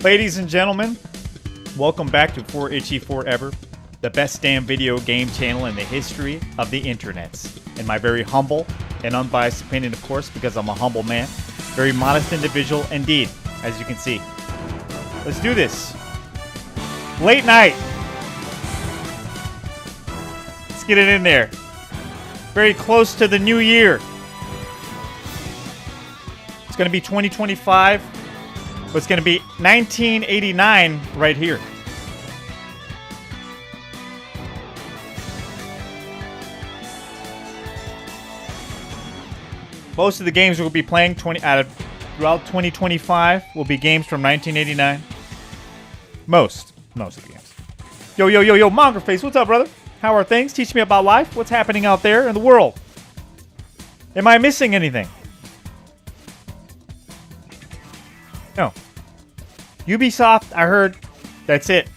Ladies and gentlemen, welcome back to 4Itchy Forever, the best damn video game channel in the history of the internets. In my very humble and unbiased opinion, of course, because I'm a humble man, very modest individual indeed, as you can see. Let's do this. Late night. Let's get it in there. Very close to the new year. It's going to be 2025. But it's going to be 1989 right here. Most of the games we'll be playing throughout 2025 will be games from 1989. Most of the games. Yo, Mongerface, what's up, brother? How are things? Teach me about life. What's happening out there in the world? Am I missing anything? No. Ubisoft, I heard that's it.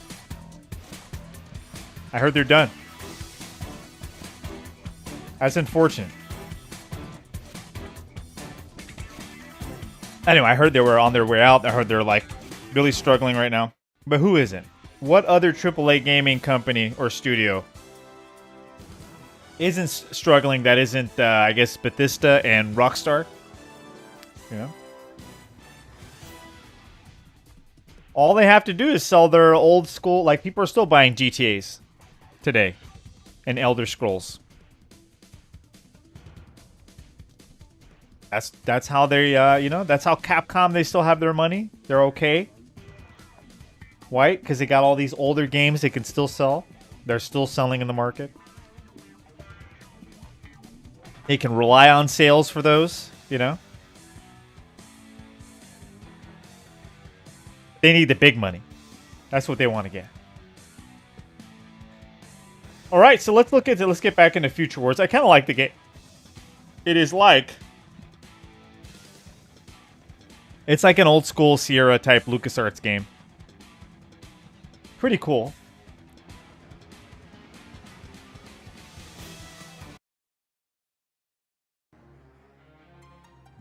I heard they're done. That's unfortunate. Anyway, I heard they were on their way out. I heard they're like really struggling right now. But who isn't? What other AAA gaming company or studio isn't struggling that isn't, I guess, Bethesda and Rockstar? You know? All they have to do is sell their old school, like people are still buying GTAs today and Elder Scrolls. That's how they, that's how Capcom, they still have their money. They're okay. Why? Because they got all these older games they can still sell. They're still selling in the market. They can rely on sales for those, you know. They need the big money. That's what they want to get. All right, so let's look at it. Let's get back into Future Wars. I kind of like the game. It's like an old school Sierra type LucasArts game. Pretty cool.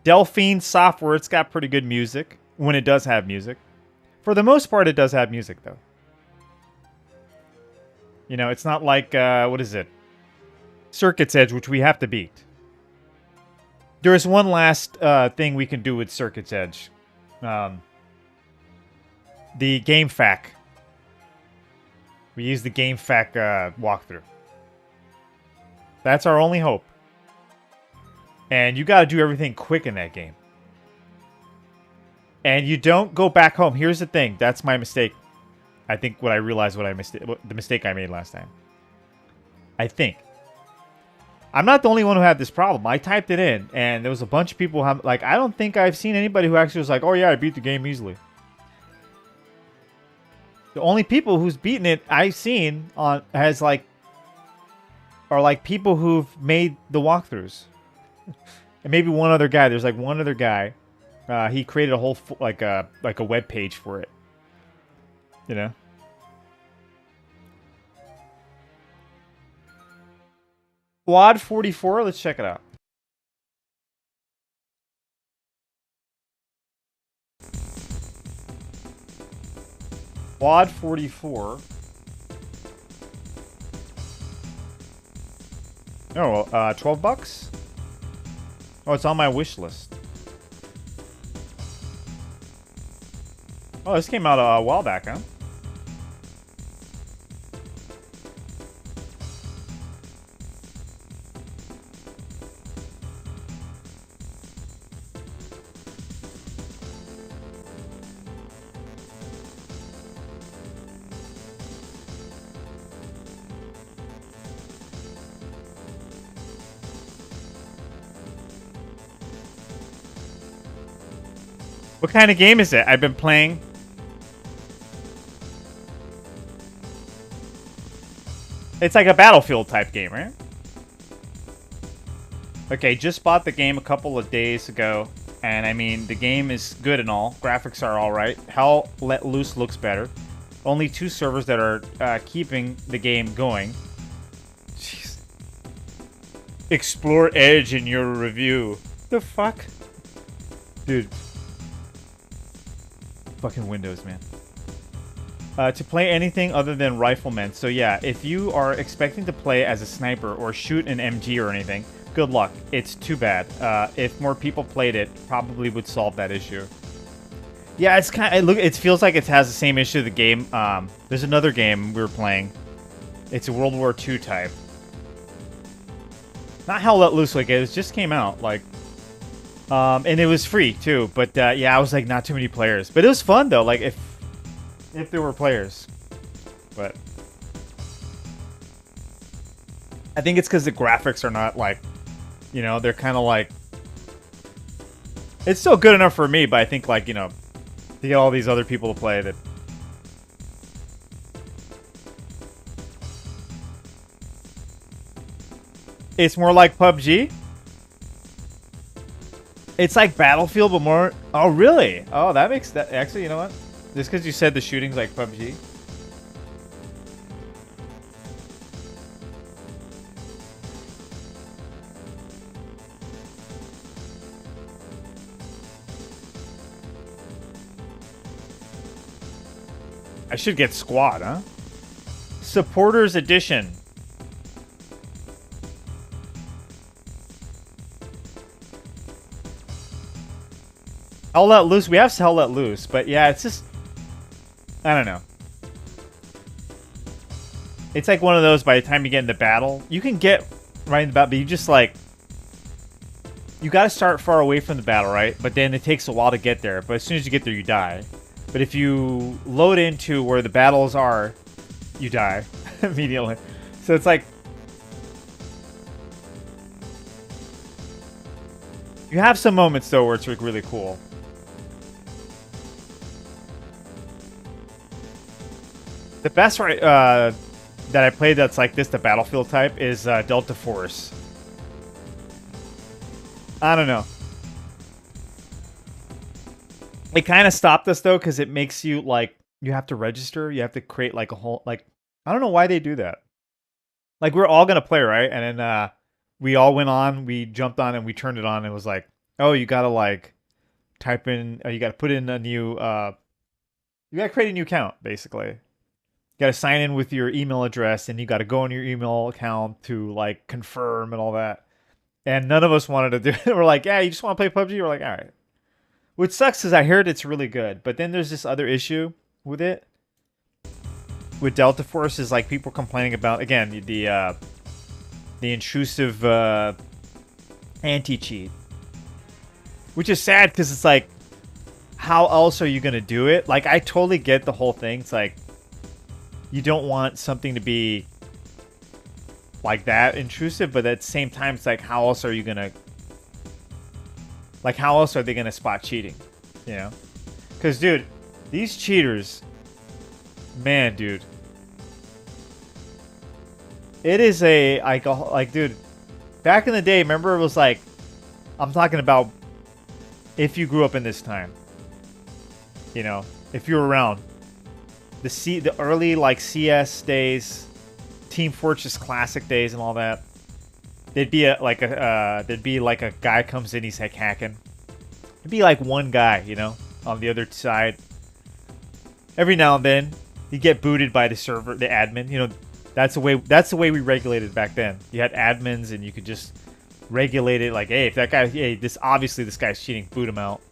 Delphine Software. It's got pretty good music when it does have music. For the most part, it does have music, though. You know, it's not like, what is it? Circuit's Edge, which we have to beat. There is one last thing we can do with Circuit's Edge. The Game FAQ. We use the Game FAQ walkthrough. That's our only hope. And you got to do everything quick in that game. And you don't go back home. Here's the thing. That's my mistake. I think what I realized the mistake I made last time. I think. I'm not the only one who had this problem. I typed it in, and there was a bunch of people who like, I don't think I've seen anybody who actually was like, oh yeah, I beat the game easily. The only people who's beaten it I've seen are like people who've made the walkthroughs. And maybe one other guy. There's like one other guy. He created a whole like a web page for it. You know. Quad 44. Let's check it out. Quad 44. Oh, $12. Oh, it's on my wish list. Oh, this came out a while back, huh? What kind of game is it? I've been playing. It's like a Battlefield type game, right? Okay, just bought the game a couple of days ago. And I mean, the game is good and all. Graphics are alright. Hell Let Loose looks better. Only 2 servers that are keeping the game going. Jeez. Explore Edge in your review. The fuck? Dude. Fucking Windows, man. To play anything other than Rifleman. So yeah, if you are expecting to play as a sniper or shoot an MG or anything, good luck. It's too bad. If more people played it, probably would solve that issue. Yeah, it's kind of, it feels like it has the same issue. The game. There's another game we were playing. It's a World War II type. Not Hell Let Loose, like it just came out, like, and it was free too. But yeah, I was like, not too many players, but it was fun though. Like if there were players, but I think it's because the graphics are not like, you know, they're kind of like, it's still good enough for me, but I think like, you know, to get all these other people to play that. It's more like PUBG. It's like Battlefield, but more. Oh, really? Oh, that makes that. Actually, you know what? Just because you said the shooting's like PUBG. I should get Squad, huh? Supporters Edition. Hell Let Loose. We have Hell Let Loose, but yeah, it's just, I don't know. It's like one of those, by the time you get into battle, you can get right in the battle, but you just like, you got to start far away from the battle, right? But then it takes a while to get there. But as soon as you get there, you die. But if you load into where the battles are, you die immediately. So it's like, you have some moments though where it's like really cool. The best that I played that's like this, the Battlefield type, is Delta Force. I don't know. It kind of stopped us though, because it makes you like, you have to register. You have to create like a whole, like, I don't know why they do that. Like we're all going to play, right? And then we all went on, we jumped on and we turned it on. And it was like, oh, you got to like type in, you got to put in a new, you got to create a new account basically. You got to sign in with your email address and you got to go on your email account to like confirm and all that. And none of us wanted to do it. We're like, yeah, you just want to play PUBG? We're like, all right. Which sucks is I heard it's really good. But then there's this other issue with it. With Delta Force is like people complaining about, again, the intrusive anti-cheat. Which is sad because it's like, how else are you going to do it? Like, I totally get the whole thing. It's like, you don't want something to be like that intrusive, but at the same time, it's like, how else are you going to... Like, how else are they going to spot cheating? You know? Because, dude, these cheaters... Man, dude. It is a... Like, dude, back in the day, remember it was like... I'm talking about if you grew up in this time. You know? If you were around. The early, like, CS days... Team Fortress Classic days and all that. There'd be like a guy comes in, he's like hacking. It'd be like one guy, you know, on the other side. Every now and then, you get booted by the server, the admin. You know, that's the way we regulated back then. You had admins, and you could just regulate it. Like, hey, if that guy, hey, obviously this guy's cheating, boot him out.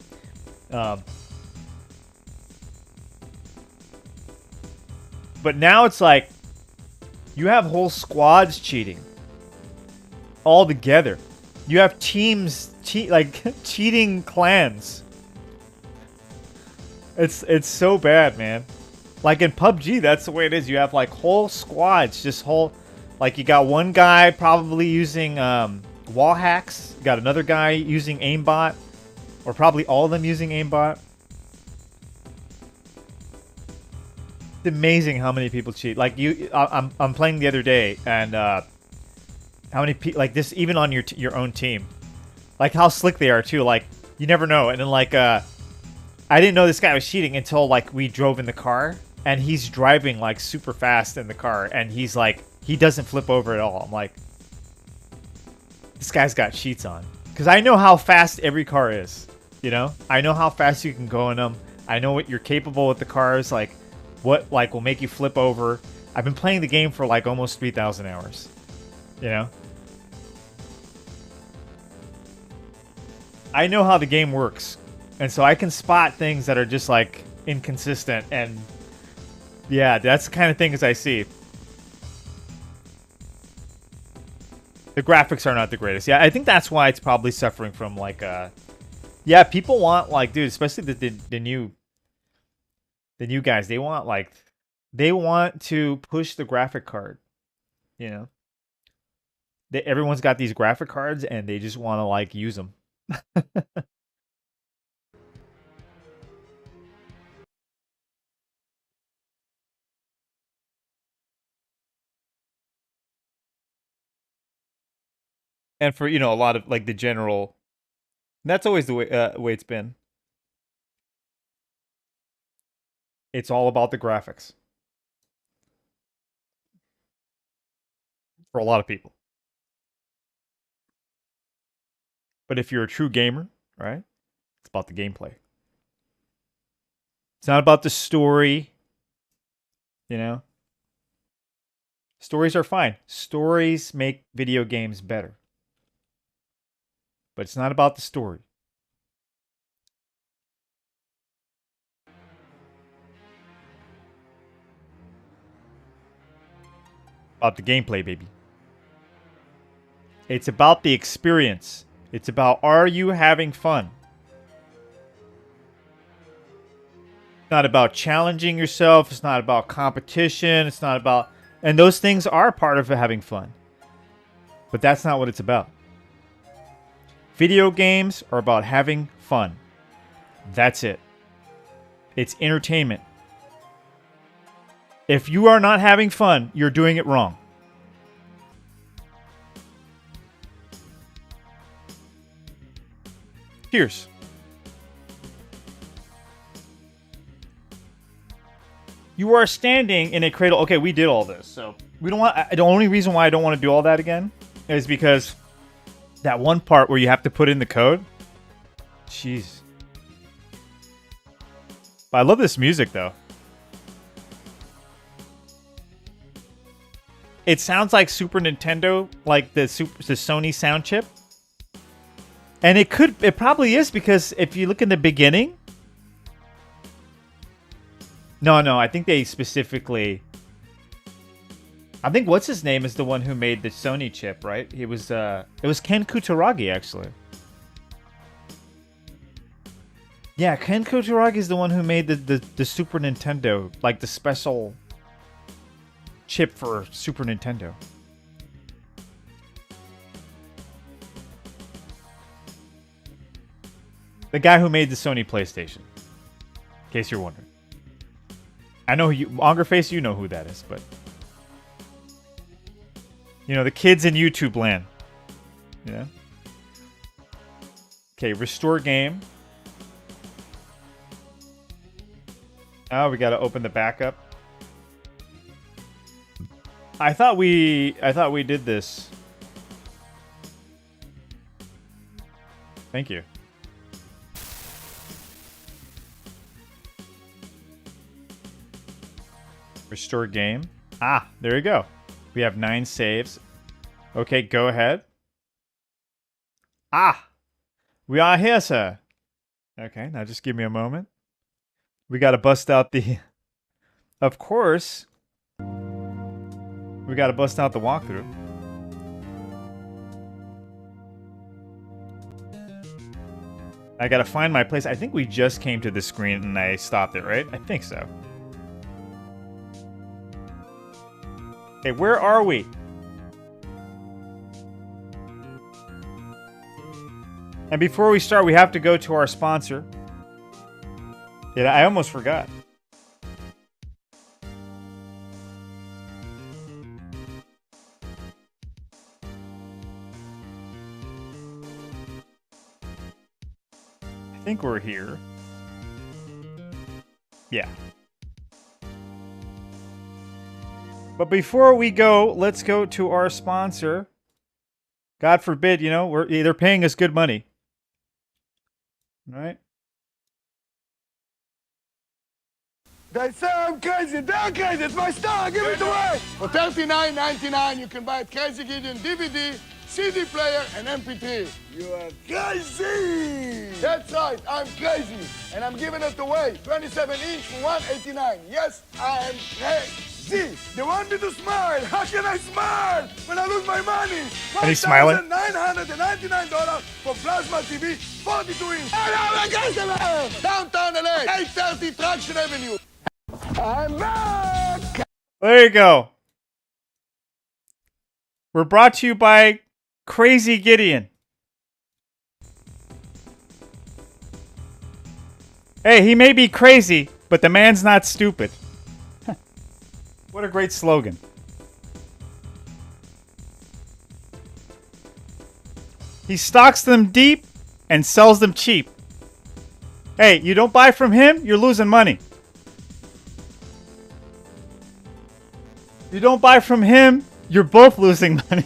But now it's like you have whole squads cheating. All together. You have teams, like cheating clans. It's so bad, man. Like in PUBG, that's the way it is. You have like whole squads, just whole, like you got one guy probably using wall hacks. You got another guy using aimbot, or probably all of them using aimbot. It's amazing how many people cheat. Like I'm playing the other day, and how many people, like this, even on your own team, like how slick they are too. Like you never know. And then like I didn't know this guy was cheating until like we drove in the car, and he's driving like super fast in the car, and he's like, he doesn't flip over at all. I'm like, this guy's got cheats on, because I know how fast every car is. You know, I know how fast you can go in them. I know what you're capable with the cars, like what like will make you flip over. I've been playing the game for like almost 3,000 hours. You know? I know how the game works. And so I can spot things that are just like inconsistent, and yeah, that's the kind of things I see. The graphics are not the greatest. Yeah, I think that's why it's probably suffering from like yeah, people want like, dude, especially the new guys, they want like they want to push the graphic card, you know. Everyone's got these graphic cards and they just want to like use them. And for, you know, a lot of like the general, that's always the way it's been. It's all about the graphics for a lot of people. But if you're a true gamer, right? It's about the gameplay. It's not about the story, you know? Stories are fine. Stories make video games better. But it's not about the story. About the gameplay, baby. It's about the experience. It's about, are you having fun? It's not about challenging yourself. It's not about competition. It's not about... And those things are part of having fun. But that's not what it's about. Video games are about having fun. That's it. It's entertainment. If you are not having fun, you're doing it wrong. Cheers. You are standing in a cradle. Okay, we did all this, so we don't want. The only reason why I don't want to do all that again is because that one part where you have to put in the code. Jeez. But I love this music though. It sounds like Super Nintendo, like the Sony sound chip. And it probably is, because if you look in the beginning. No, I think they specifically... I think what's his name is the one who made the Sony chip, right? It was Ken Kutaragi, actually. Yeah, Ken Kutaragi is the one who made the Super Nintendo, like the special chip for Super Nintendo. The guy who made the Sony PlayStation. In case you're wondering. I know you, Angerface, you know who that is, but... You know, the kids in YouTube land. Yeah. Okay, restore game. Oh, we gotta open the backup. I thought we did this. Thank you. Restore game. Ah, there you go. We have 9 saves. Okay, go ahead. Ah, we are here, sir. Okay, now just give me a moment. We got to bust out the... Of course. We got to bust out the walkthrough. I got to find my place. I think we just came to the screen and I stopped it, right? I think so. Okay, where are we? And before we start, we have to go to our sponsor. Yeah, I almost forgot. I think we're here. Yeah. But before we go, let's go to our sponsor. God forbid, you know, they're paying us good money. All right? They say I'm crazy. They're crazy. It's my star. Give it away. For $39.99, you can buy Crazy Gideon DVD, CD player, and MP3. You are crazy. That's right. I'm crazy. And I'm giving it away. 27-inch for $189. Yes, I am crazy. They want me to smile. How can I smile when I lose my money? And he's smiling. $1,999 for plasma TV, 42 inch. Downtown LA, 830 Traction Avenue. I'm back. There you go. We're brought to you by Crazy Gideon. Hey, he may be crazy, but the man's not stupid. What a great slogan. He stocks them deep and sells them cheap. Hey, you don't buy from him, you're losing money. You don't buy from him, you're both losing money.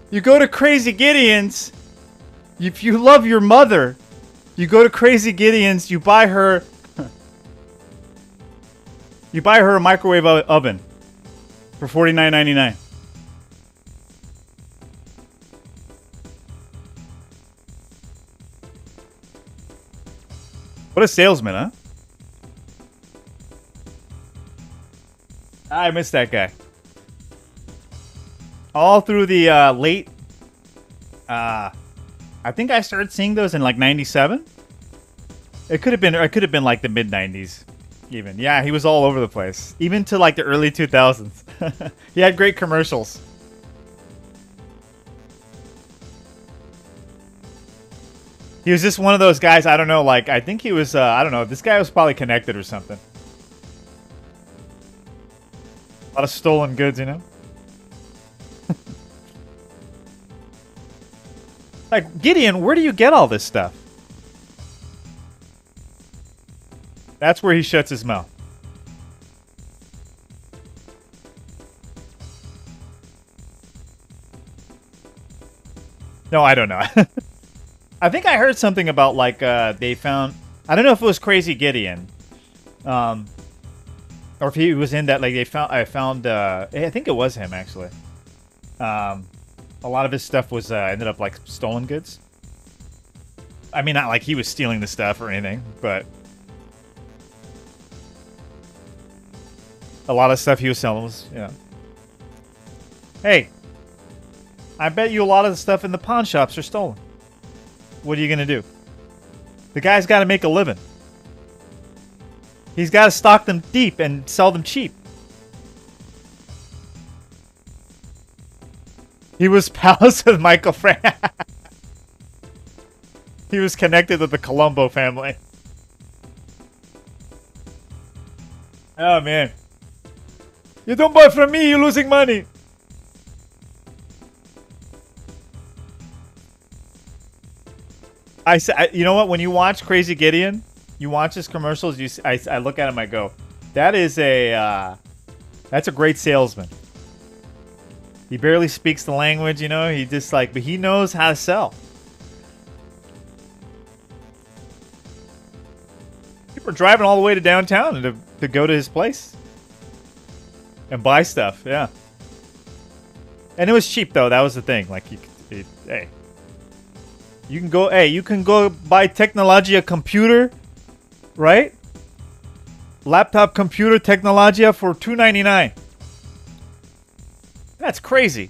You go to Crazy Gideon's. If you love your mother, you go to Crazy Gideon's, you buy her a microwave oven for $49.99. What a salesman, huh? I miss that guy. All through the late... I think I started seeing those in like 97. It could have been like the mid-90s even. Yeah, he was all over the place. Even to like the early 2000s. He had great commercials. He was just one of those guys, I don't know, like, I think he was, I don't know, this guy was probably connected or something. A lot of stolen goods, you know? Like, Gideon, where do you get all this stuff? That's where he shuts his mouth. No, I don't know. I think I heard something about, like, they found... I don't know if it was Crazy Gideon. Or if he was in that, like, I think it was him, actually. A lot of his stuff was, ended up, like, stolen goods. I mean, not like he was stealing the stuff or anything, but... a lot of stuff he was selling was, you know... Hey! I bet you a lot of the stuff in the pawn shops are stolen. What are you gonna do? The guy's gotta make a living. He's gotta stock them deep and sell them cheap. He was pals with Michael Frank. He was connected with the Colombo family. Oh, man. You don't buy from me, you're losing money. You know what? When you watch Crazy Gideon, you watch his commercials. I look at him. I go, that is that's a great salesman. He barely speaks the language, you know. He just like, but he knows how to sell. People are driving all the way to downtown to go to his place and buy stuff. Yeah, and it was cheap though. That was the thing. Like, hey. You can go buy Technologia computer, right? Laptop computer Technologia for $299. That's crazy.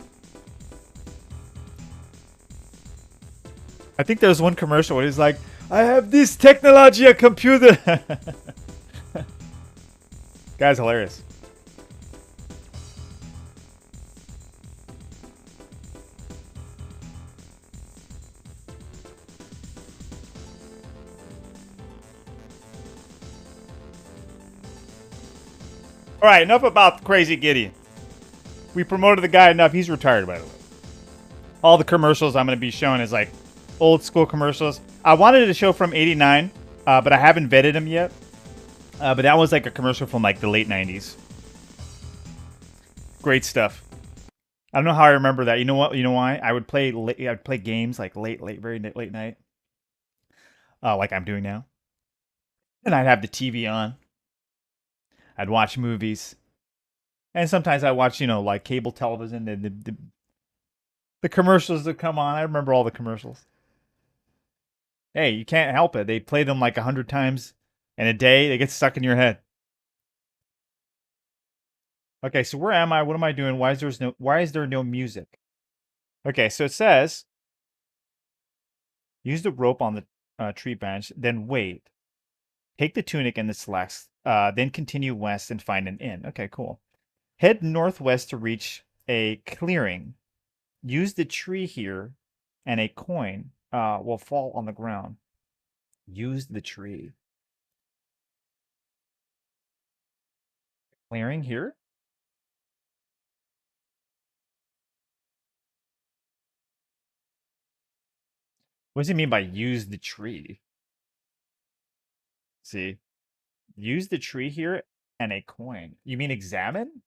I think there was one commercial where he's like, I have this Technologia computer. Guy's hilarious. All right, enough about Crazy Gideon. We promoted the guy enough. He's retired, by the way. All the commercials I'm going to be showing is like old school commercials. I wanted to show from '89, but I haven't vetted them yet. But that was like a commercial from like the late '90s. Great stuff. I don't know how I remember that. You know what? You know why? I'd play games like very late night, like I'm doing now. And I'd have the TV on. I'd watch movies. And sometimes I watch, you know, like cable television. The commercials that come on. I remember all the commercials. Hey, you can't help it. They play them like 100 times in a day. They get stuck in your head. Okay, so where am I? What am I doing? Why is there no music? Okay, so it says use the rope on the tree branch, then wait. Take the tunic and the slacks, then continue west and find an inn. Okay, cool. Head northwest to reach a clearing. Use the tree here, and a coin will fall on the ground. Use the tree. Clearing here? What does he mean by use the tree? See? Use the tree here and a coin. You mean examine?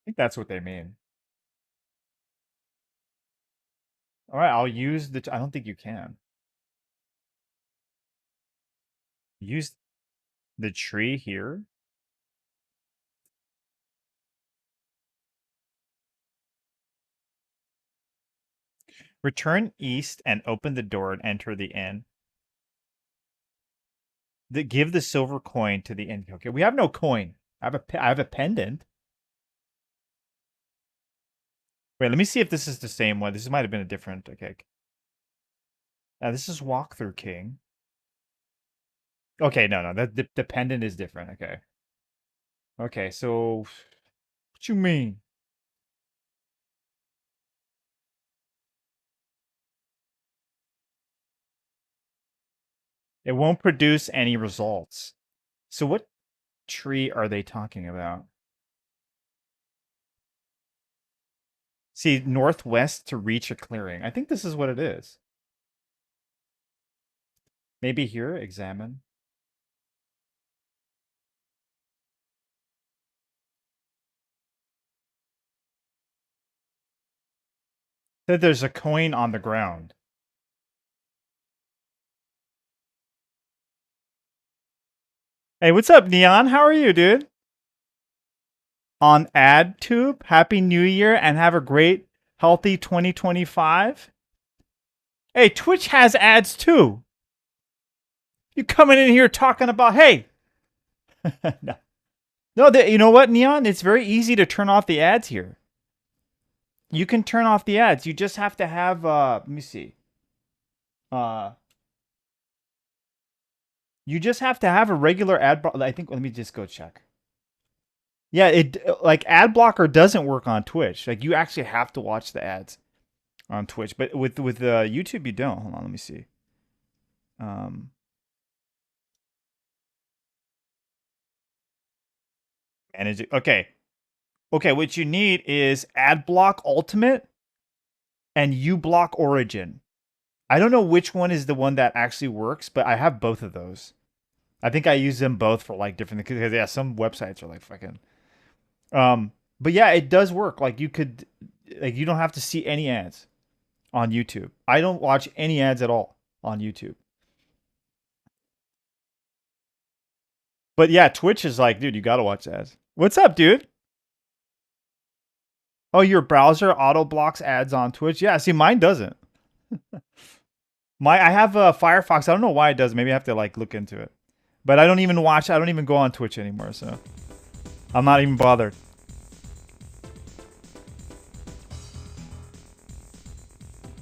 I think that's what they mean. All right, I'll use the... I don't think you can. Use the tree here? Return east and open the door and enter the inn. Give the silver coin to the inn. Okay, we have no coin. I have a pendant. Wait, let me see if this is the same one. This might have been a different... Okay. This is Walkthrough King. Okay, no. The pendant is different. Okay. Okay, so... What you mean? It won't produce any results. So what tree are they talking about? See, northwest to reach a clearing. I think this is what it is. Maybe here, examine. That there's a coin on the ground. Hey, what's up, Neon? How are you, dude? On AdTube, Happy New Year and have a great, healthy 2025. Hey, Twitch has ads too. You coming in here talking about, hey. No, you know what, Neon? It's very easy to turn off the ads here. You can turn off the ads. You just have to have, let me see. You just have to have a regular ad block. I think, let me just go check. Yeah, like ad blocker doesn't work on Twitch. Like you actually have to watch the ads on Twitch, but with YouTube you don't. Hold on, let me see. Manage it. Okay. Okay, what you need is ad block ultimate and uBlock origin. I don't know which one is the one that actually works, but I have both of those. I think I use them both for like different things because yeah, some websites are like fucking. But yeah, it does work. Like you could, like you don't have to see any ads on YouTube. I don't watch any ads at all on YouTube. But yeah, Twitch is like, dude, you gotta watch ads. What's up, dude? Oh, your browser auto blocks ads on Twitch? Yeah, see, mine doesn't. I have Firefox. I don't know why it does. Maybe I have to like look into it. But I don't even watch. I don't even go on Twitch anymore, so I'm not even bothered.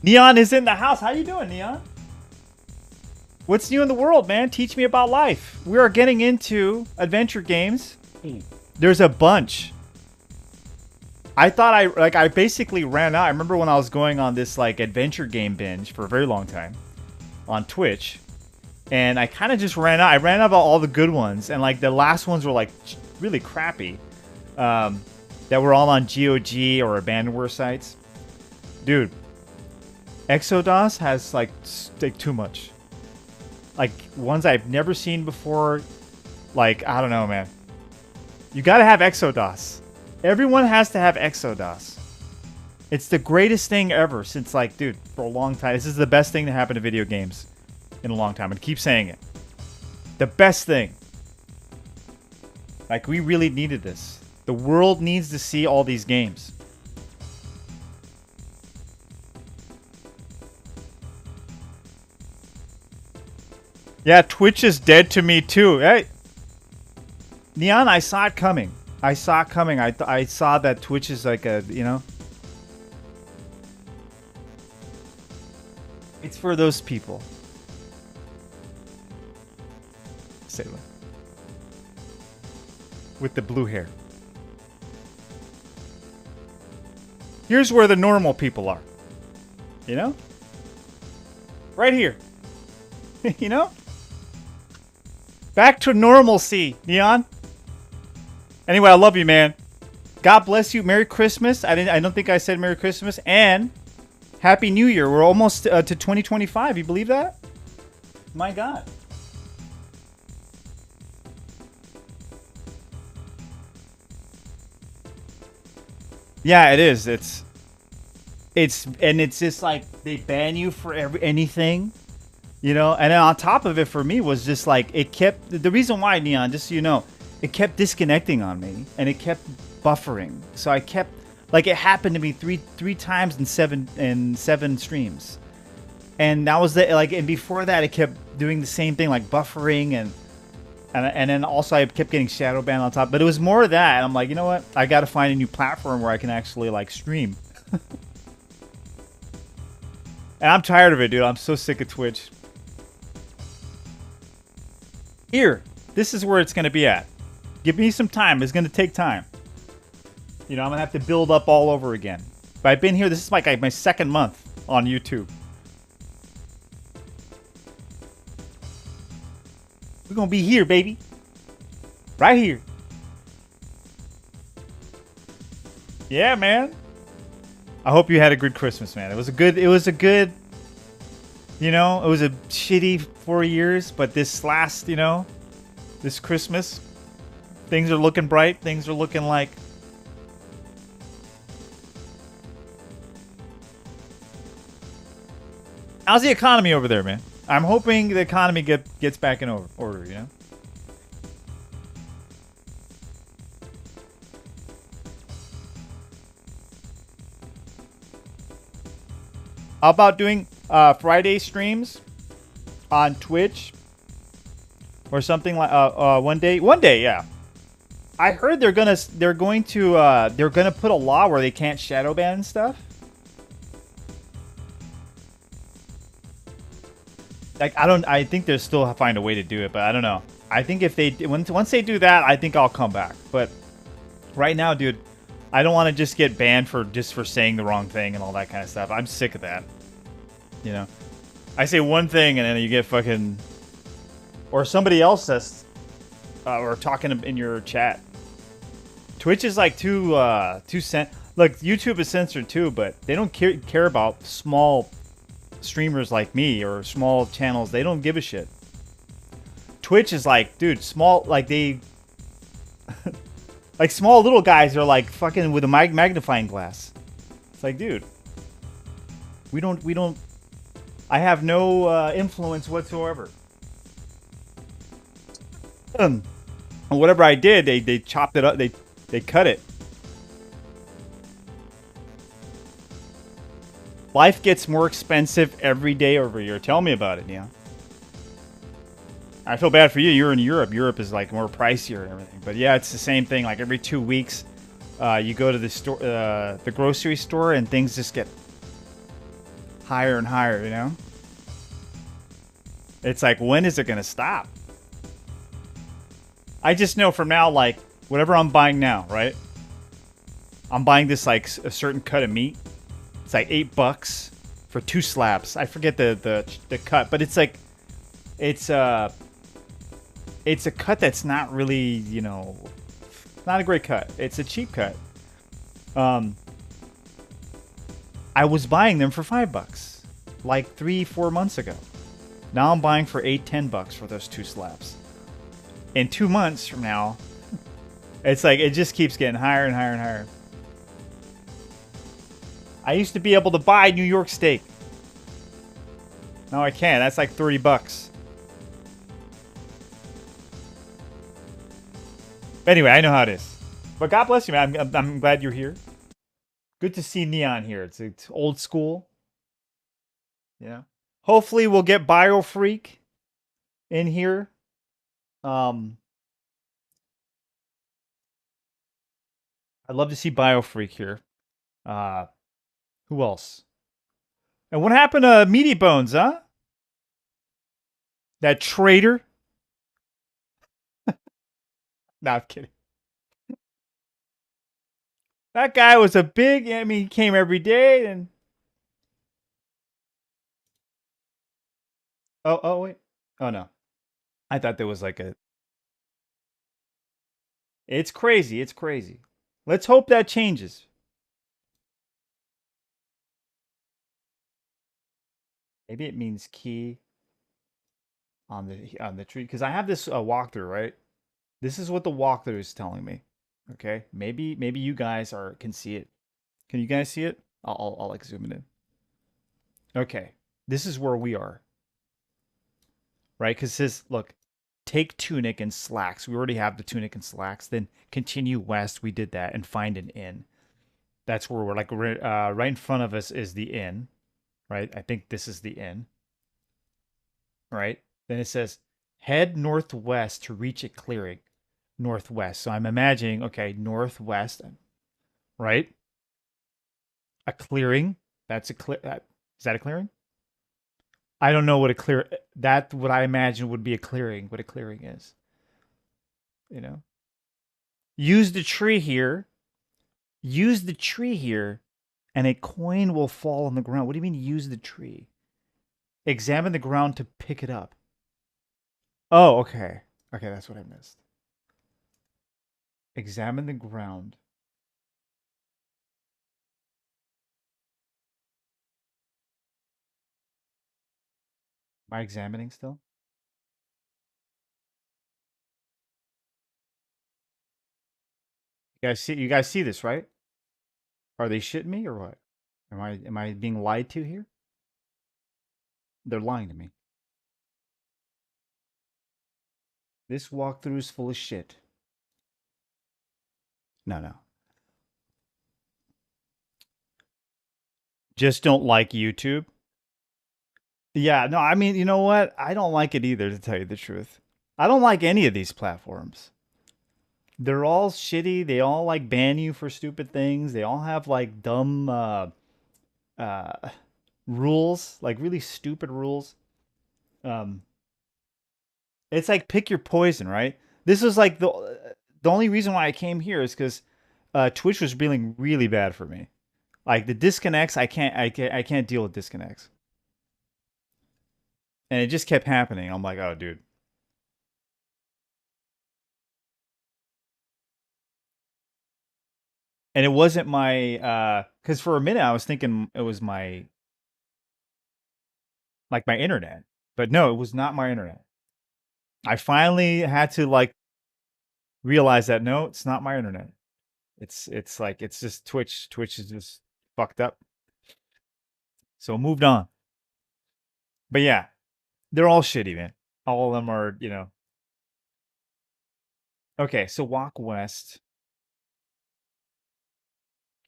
Neon is in the house. How you doing, Neon? What's new in the world, man? Teach me about life. We are getting into adventure games. There's a bunch. I thought I basically ran out. I remember when I was going on this like adventure game binge for a very long time on Twitch, and I kind of just ran out. I ran out of all the good ones, and like the last ones were like really crappy. That were all on GOG or abandonware sites. Dude, EXODOS has like too much. Like ones I've never seen before. Like I don't know, man. You gotta have EXODOS. Everyone has to have EXODOS. It's the greatest thing ever since, like, dude, for a long time. This is the best thing to happen to video games in a long time, and keep saying it. The best thing. Like, we really needed this. The world needs to see all these games. Yeah, Twitch is dead to me too. Hey, Neon, I saw it coming. I saw it coming. I saw that Twitch is like a, you know. It's for those people. Sailor. With the blue hair. Here's where the normal people are. You know? Right here. You know? Back to normalcy, Neon. Anyway, I love you, man. God bless you. Merry Christmas. I don't think I said Merry Christmas. And Happy New Year. We're almost to 2025. You believe that? My God. Yeah, it is. It's just like they ban you for anything. You know, and then on top of it, for me, was just like it kept the reason why, Neon, just so you know, it kept disconnecting on me and it kept buffering. So I kept like it happened to me three times in seven streams, and that was the like. And before that, it kept doing the same thing, like buffering and then also I kept getting shadow banned on top. But it was more of that. I'm like, you know what? I got to find a new platform where I can actually like stream. And I'm tired of it, dude. I'm so sick of Twitch. Here, this is where it's going to be at. Give me some time. It's going to take time. You know, I'm going to have to build up all over again. But I've been here. This is like my second month on YouTube. We're going to be here, baby. Right here. Yeah, man. I hope you had a good Christmas, man. It was a good, you know, it was a shitty 4 years, but this last, you know, this Christmas, things are looking bright. Things are looking like... How's the economy over there, man? I'm hoping the economy gets back in order, you know? How about doing Friday streams on Twitch or something like one day, yeah. I heard they're going to put a law where they can't shadow ban and stuff. Like I think they'll still find a way to do it, but I don't know. I think if they once they do that, I think I'll come back. But right now, dude, I don't want to just get banned for saying the wrong thing and all that kind of stuff. I'm sick of that. You know, I say one thing and then you get fucking, or somebody else says, or talking in your chat. Twitch is like too Look, YouTube is censored too, but they don't care about small streamers like me or small channels. They don't give a shit. Twitch is like, dude, small, like they like small little guys are like fucking with a magnifying glass. It's like, dude, we don't I have no influence whatsoever. And whatever I did, they chopped it up, they cut it. Life gets more expensive every day over here. Tell me about it, yeah. I feel bad for you. You're in Europe. Europe is like more pricier and everything. But yeah, it's the same thing. Like every 2 weeks, you go to the store, the grocery store, and things just get higher and higher. You know, it's like, when is it gonna stop? I just know from now, like whatever I'm buying now, right? I'm buying this like a certain cut of meat. It's like $8 for 2 slabs. I forget the cut, but it's like it's a cut that's not really, you know, not a great cut. It's a cheap cut. I was buying them for $5 like 3-4 months ago. Now I'm buying for $8-10 for those 2 slabs. In 2 months from now, it's like it just keeps getting higher and higher and higher. I used to be able to buy New York steak No, I can't. That's like 30 bucks. Anyway, I know how it is. But God bless you, man. I'm glad you're here. Good to see Neon here. It's old school. Yeah. Hopefully we'll get Biofreak in here. I'd love to see Biofreak here. Who else? And what happened to Meaty Bones, huh? That traitor? No, I'm kidding. That guy was a big, I mean, he came every day and... Oh, wait. Oh, no. I thought there was like a... It's crazy. It's crazy. Let's hope that changes. Maybe it means key on the tree. Because I have this walkthrough, right? This is what the walkthrough is telling me. Okay? Maybe you guys can see it. Can you guys see it? I'll like zoom it in. Okay. This is where we are. Right? Because it says, look, take tunic and slacks. We already have the tunic and slacks. Then continue west. We did that. And find an inn. That's where we're like right in front of us is the inn. Right? I think this is the inn. Right? Then it says head northwest to reach a clearing. Northwest. So I'm imagining, okay, northwest, right? A clearing. That's a clear. Is that a clearing? I don't know what a clear. That what I imagine would be a clearing. What a clearing is. You know. Use the tree here. Use the tree here, and a coin will fall on the ground. What do you mean? Use the tree. Examine the ground to pick it up. Oh, okay. Okay, that's what I missed. Examine the ground. Am I examining still? You guys see this, right? Are they shitting me or what? Am I being lied to here? They're lying to me. This walkthrough is full of shit. No. Just don't like YouTube. Yeah, no, I mean, you know what? I don't like it either, to tell you the truth. I don't like any of these platforms. They're all shitty. They all like ban you for stupid things. They all have like dumb uh rules, like really stupid rules. Um it's like pick your poison, right? This is like the only reason why I came here is because Twitch was feeling really bad for me. Like the disconnects, I can't deal with disconnects. And it just kept happening. I'm like, oh, dude. And it wasn't my, because for a minute I was thinking it was my, like my internet. But no, it was not my internet. I finally had to like realize that no, it's not my internet. It's like, it's just Twitch. Twitch is just fucked up. So moved on. But yeah, they're all shitty, man. All of them are, you know. Okay, so walk west.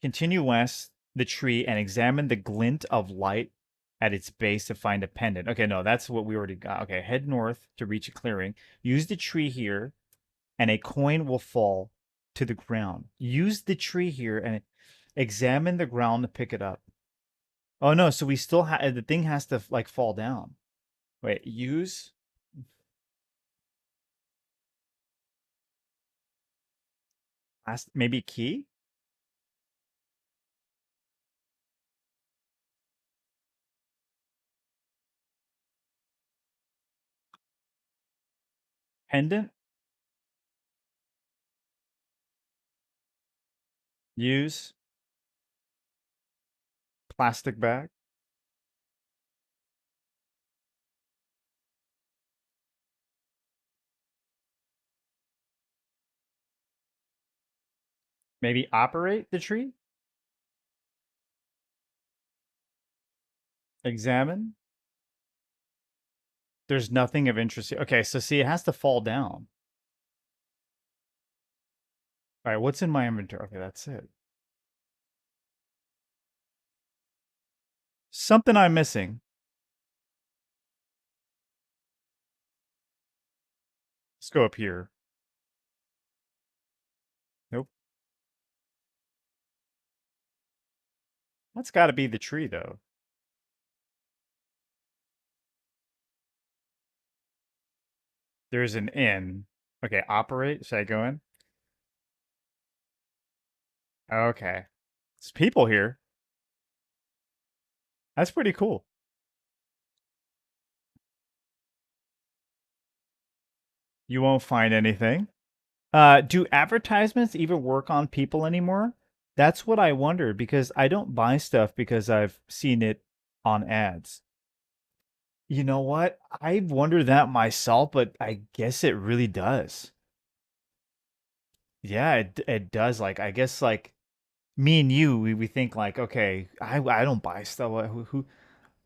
Continue west the tree and examine the glint of light at its base to find a pendant. Okay, no, that's what we already got. Okay, head north to reach a clearing. Use the tree here, and a coin will fall to the ground. Use the tree here and examine the ground to pick it up. Oh no, so we still have the thing has to like fall down. Wait, use last maybe key? Pendant? Use plastic bag? Maybe operate the tree? Examine? There's nothing of interest here. Okay, so see, it has to fall down. All right, what's in my inventory? Okay, that's it. Something I'm missing. Let's go up here. Nope. That's got to be the tree, though. There's an inn. Okay, operate. Should I go in? Okay. There's people here. That's pretty cool. You won't find anything. Do advertisements even work on people anymore? That's what I wonder because I don't buy stuff because I've seen it on ads. You know what? I wonder that myself, but I guess it really does. Yeah, it does. Like I guess like me and you, we think like, okay, I don't buy stuff. Who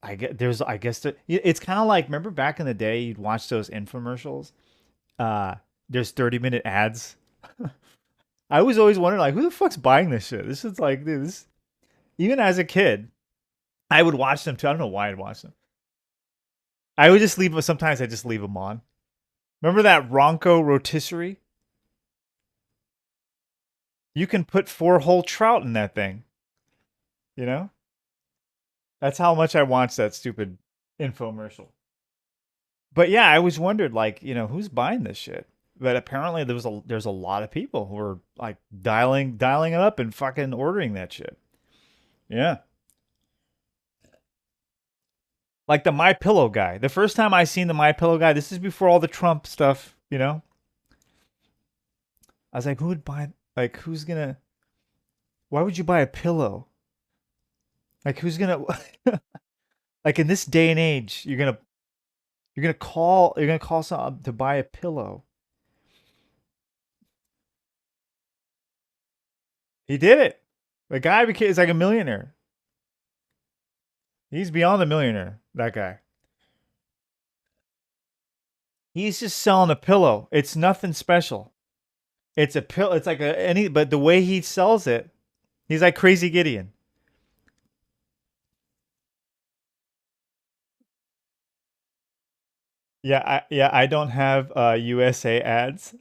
I get there's I guess it's kind of like remember back in the day you'd watch those infomercials. Uh, there's 30-minute ads. I was always wondering like, who the fuck's buying this shit? This is like dude, this. Even as a kid, I would watch them too. I don't know why I'd watch them. I would just leave them. Sometimes I just leave them on. Remember that Ronco rotisserie? You can put 4 whole trout in that thing. You know? That's how much I watched that stupid infomercial. But yeah, I always wondered, like, who's buying this shit? But apparently there's a lot of people who are like dialing it up and fucking ordering that shit. Yeah. Like the My Pillow guy. The first time I seen the My Pillow guy, this is before all the Trump stuff. I was like, who would buy who's gonna why would you buy a pillow? Like who's gonna like in this day and age, you're gonna call someone to buy a pillow. He did it. The guy became is like a millionaire. He's beyond a millionaire, that guy. He's just selling a pillow. It's nothing special. It's a pill. It's like but the way he sells it, he's like Crazy Gideon. I don't have USA ads.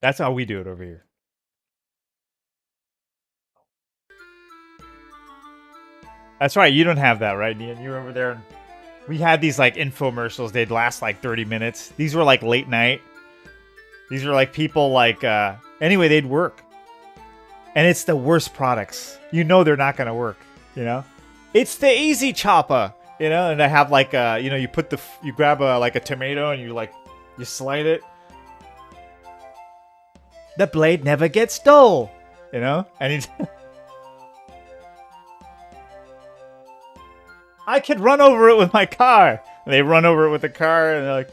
That's how we do it over here. That's right. You don't have that, right, Ian? You were over there. And we had these like infomercials. They'd last like 30 minutes. These were like late night. These were like people like anyway, they'd work. And it's the worst products. You know they're not gonna work, you know? It's the easy chopper, and I have like you grab a tomato and you slide it. The blade never gets dull, And he's I could run over it with my car. And they run over it with the car and they're like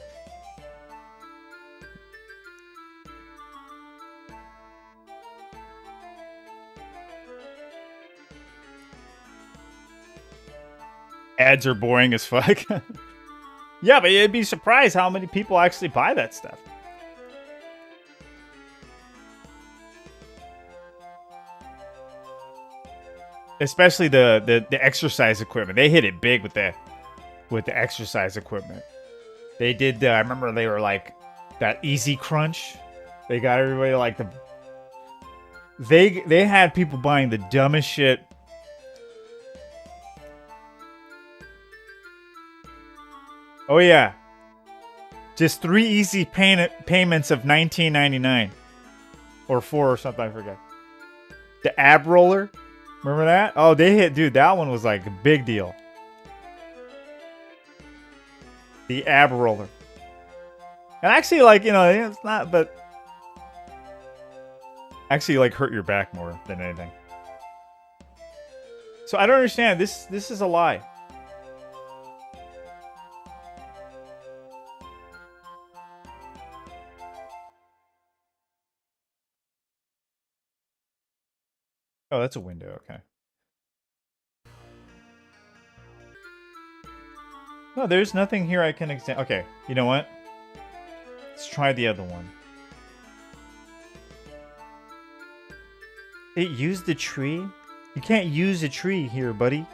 ads are boring as fuck. Yeah, but you'd be surprised how many people actually buy that stuff. Especially the exercise equipment. They hit it big with the exercise equipment. They did. I remember they were like that Easy Crunch. They got everybody like the. They had people buying the dumbest shit. Oh yeah, just 3 easy payments of $19.99 or 4 or something. I forget. The ab roller. Remember that? Oh, they hit, dude. That one was like a big deal. The ab roller. And actually, like, it's not, but actually, like, hurt your back more than anything. So I don't understand. This is a lie. Oh, that's a window. Okay. No, there's nothing here I can examine. Okay, you know what? Let's try the other one. It used the tree? You can't use a tree here, buddy.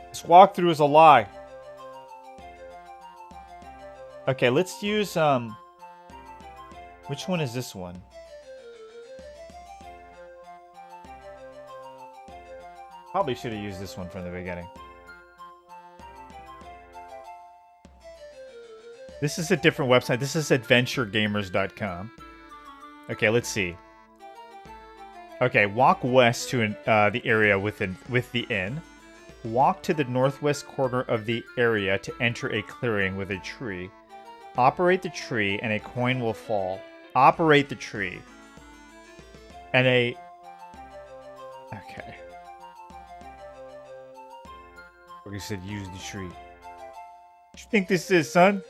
This walkthrough is a lie. Okay, let's use, which one is this one? Probably should have used this one from the beginning. This is a different website. This is adventuregamers.com. Okay, let's see. Okay, walk west to the area with the inn. Walk to the northwest corner of the area to enter a clearing with a tree. Operate the tree and a coin will fall. Operate the tree. And a... Okay. Like I said, use the tree. What you think this is, son?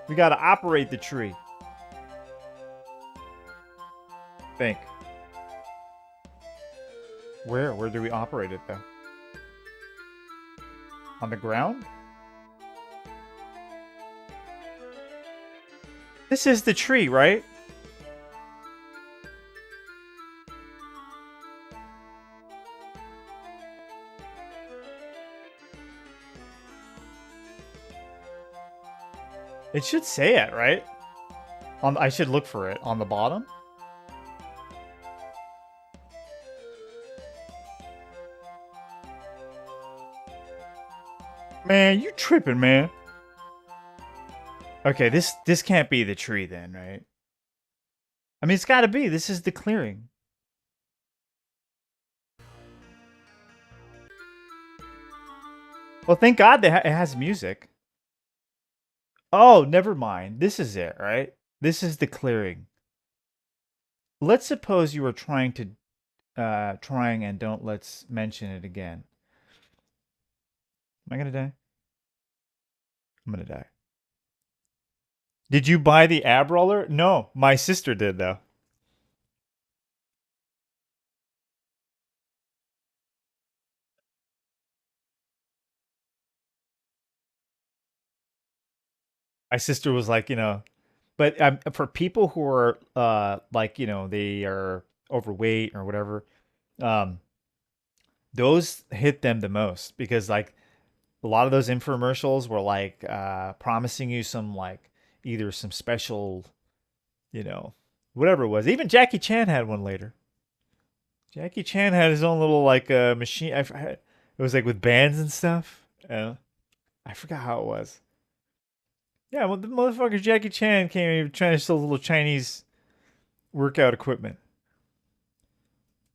We gotta operate the tree. Think. Where? Where do we operate it, though? On the ground? This is the tree, right? It should say it, right? I should look for it on the bottom. Man, you tripping, man. Okay, this can't be the tree then, right? I mean, it's got to be. This is the clearing. Well, thank God that it has music. Oh, never mind. This is it, right? This is the clearing. Let's suppose you were trying and don't let's mention it again. Am I gonna die? I'm gonna die. Did you buy the ab roller? No, my sister did though. My sister was like, but for people who are like, they are overweight or whatever, um, those hit them the most because like a lot of those infomercials were like promising you some like either some special, whatever it was. Even Jackie Chan had one later. Jackie Chan had his own little like machine. It was like with bands and stuff. I forgot how it was. Yeah, well, the motherfucker Jackie Chan came in trying to sell little Chinese workout equipment.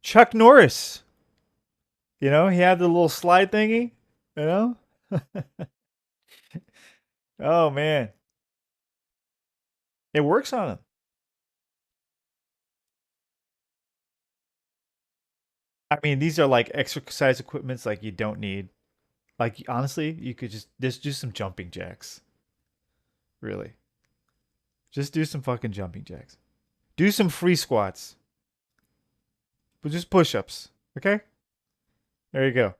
Chuck Norris. He had the little slide thingy. You know? Oh, man. It works on him. I mean, these are like exercise equipments like you don't need. Like, honestly, you could just do some jumping jacks. Really. Just do some fucking jumping jacks. Do some free squats. But just push-ups. Okay? There you go.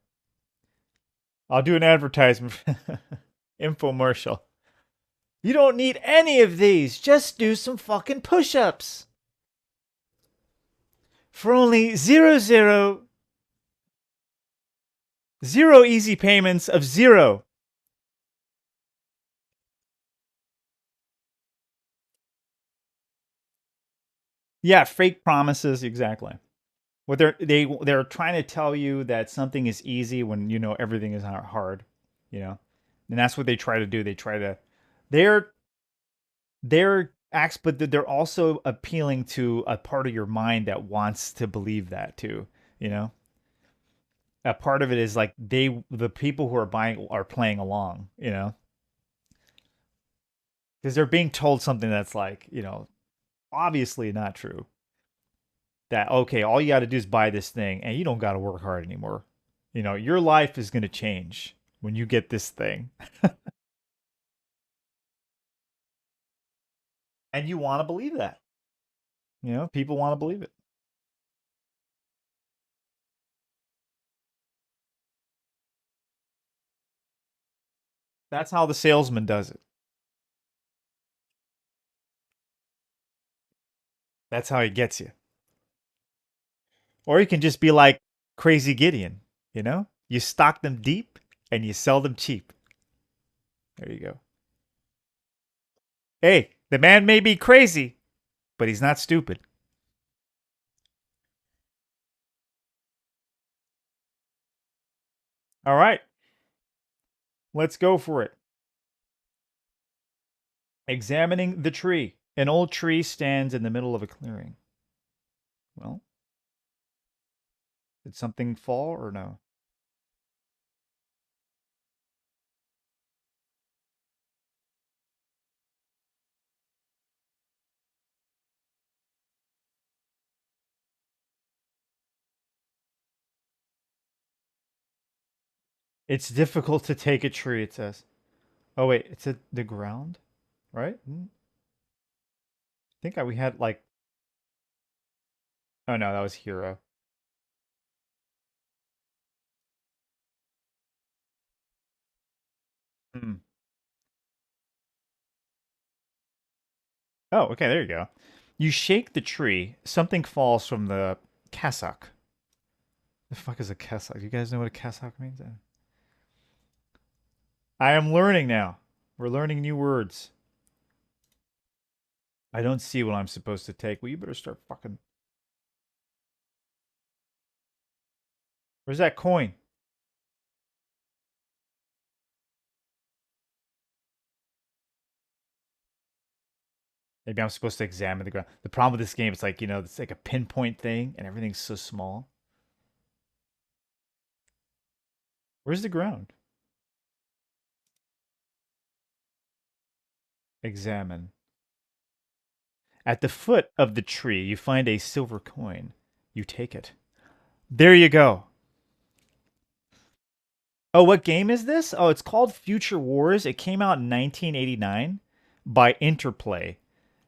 I'll do an advertisement. Infomercial. You don't need any of these. Just do some fucking push-ups. For only zero easy payments of 0. Yeah, fake promises, exactly. What they're trying to tell you that something is easy when everything is hard, and that's what they try to do. They're acts, but they're also appealing to a part of your mind that wants to believe that too. A part of it is like the people who are buying are playing along, because they're being told something that's like, obviously not true. That, okay, all you got to do is buy this thing and you don't got to work hard anymore. Your life is going to change when you get this thing. And you want to believe that. You know, people want to believe it. That's how the salesman does it. That's how he gets you. Or you can just be like Crazy Gideon, you know? You stock them deep and you sell them cheap. There you go. Hey, the man may be crazy, but he's not stupid. All right, let's go for it. Examining the tree. An old tree stands in the middle of a clearing. Well, did something fall or no? It's difficult to take a tree, it says. Oh, wait, it's at the ground, right? I think we had like. Oh, no, that was Hero. Hmm. Oh, okay, there you go. You shake the tree, something falls from the cassock. The fuck is a cassock? You guys know what a cassock means? I am learning now. We're learning new words. I don't see what I'm supposed to take. Well, you better start fucking. Where's that coin? Maybe I'm supposed to examine the ground. The problem with this game is like, it's like a pinpoint thing and everything's so small. Where's the ground? Examine. At the foot of the tree, you find a silver coin. You take it. There you go. Oh, what game is this? Oh, it's called Future Wars. It came out in 1989 by Interplay.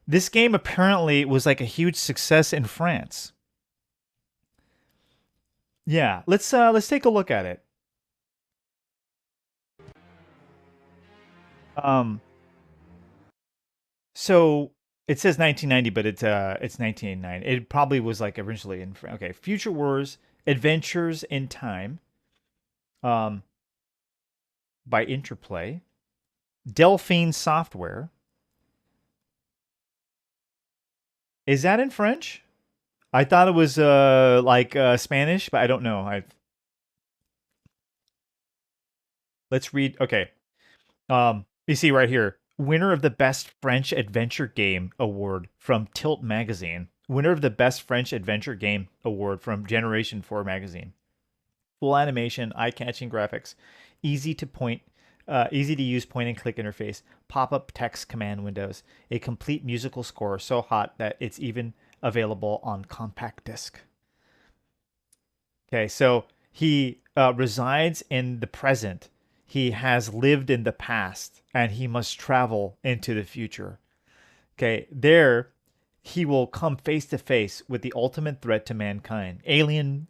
This game apparently was like a huge success in France. Yeah, let's take a look at it. Um, so it says 1990, but it's 1989. It probably was like originally in okay. Future Wars: Adventures in Time, um, by Interplay, Delphine Software. Is that in French? I thought it was like Spanish, but I don't know. I Let's read. Okay. You see right here, winner of the best French adventure game award from Tilt magazine. Winner of the best French adventure game award from Generation 4 magazine. Full animation, eye-catching graphics, easy to use point and click interface, pop-up text command windows, a complete musical score so hot that it's even available on compact disc. Okay, so he resides in the present. He has lived in the past, and he must travel into the future. Okay, there he will come face to face with the ultimate threat to mankind, alien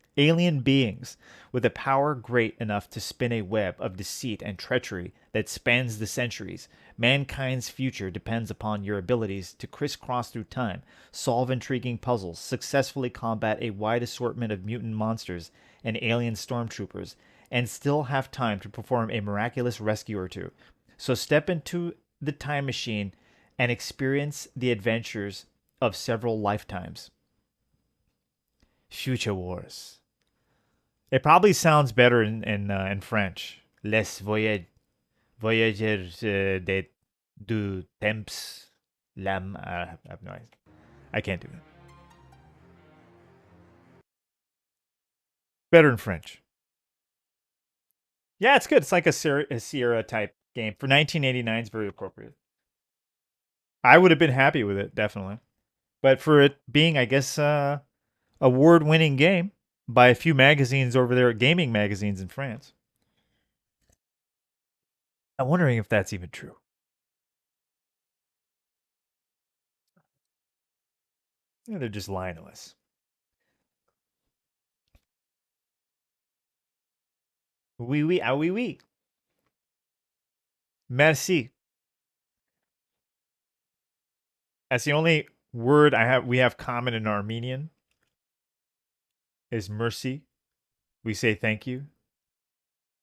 beings with a power great enough to spin a web of deceit and treachery that spans the centuries. Mankind's future depends upon your abilities to crisscross through time, solve intriguing puzzles, successfully combat a wide assortment of mutant monsters and alien stormtroopers, and still have time to perform a miraculous rescue or two. So step into the time machine and experience the adventures of several lifetimes. Future Wars. It probably sounds better in French. Les voyageurs de du temps l'âme. I have no idea. I can't do it. Better in French. Yeah, it's good. It's like a Sierra type game for 1989. It's very appropriate. I would have been happy with it definitely, but for it being, I guess, award-winning game by a few magazines over there, gaming magazines in France. I'm wondering if that's even true. Yeah, they're just lying to us. Oui, oui, ah, oui, oui. Merci. That's the only word we have common in Armenian is mercy. We say thank you.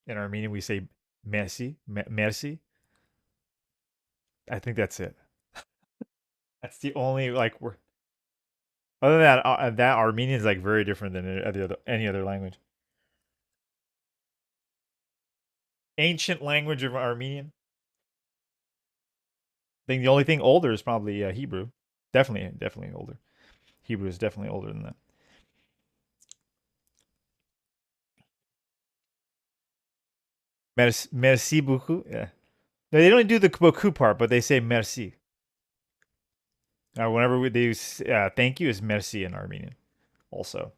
In Armenian, we say merci, merci. I think that's it. That's the only like word. Other than that, that Armenian is like very different than any other language. Ancient language of Armenian. I think the only thing older is probably Hebrew. Definitely older. Hebrew is definitely older than that. Merci beaucoup. Yeah. No, they don't do the beaucoup part, but they say merci. Whenever they use thank you is merci in Armenian, also.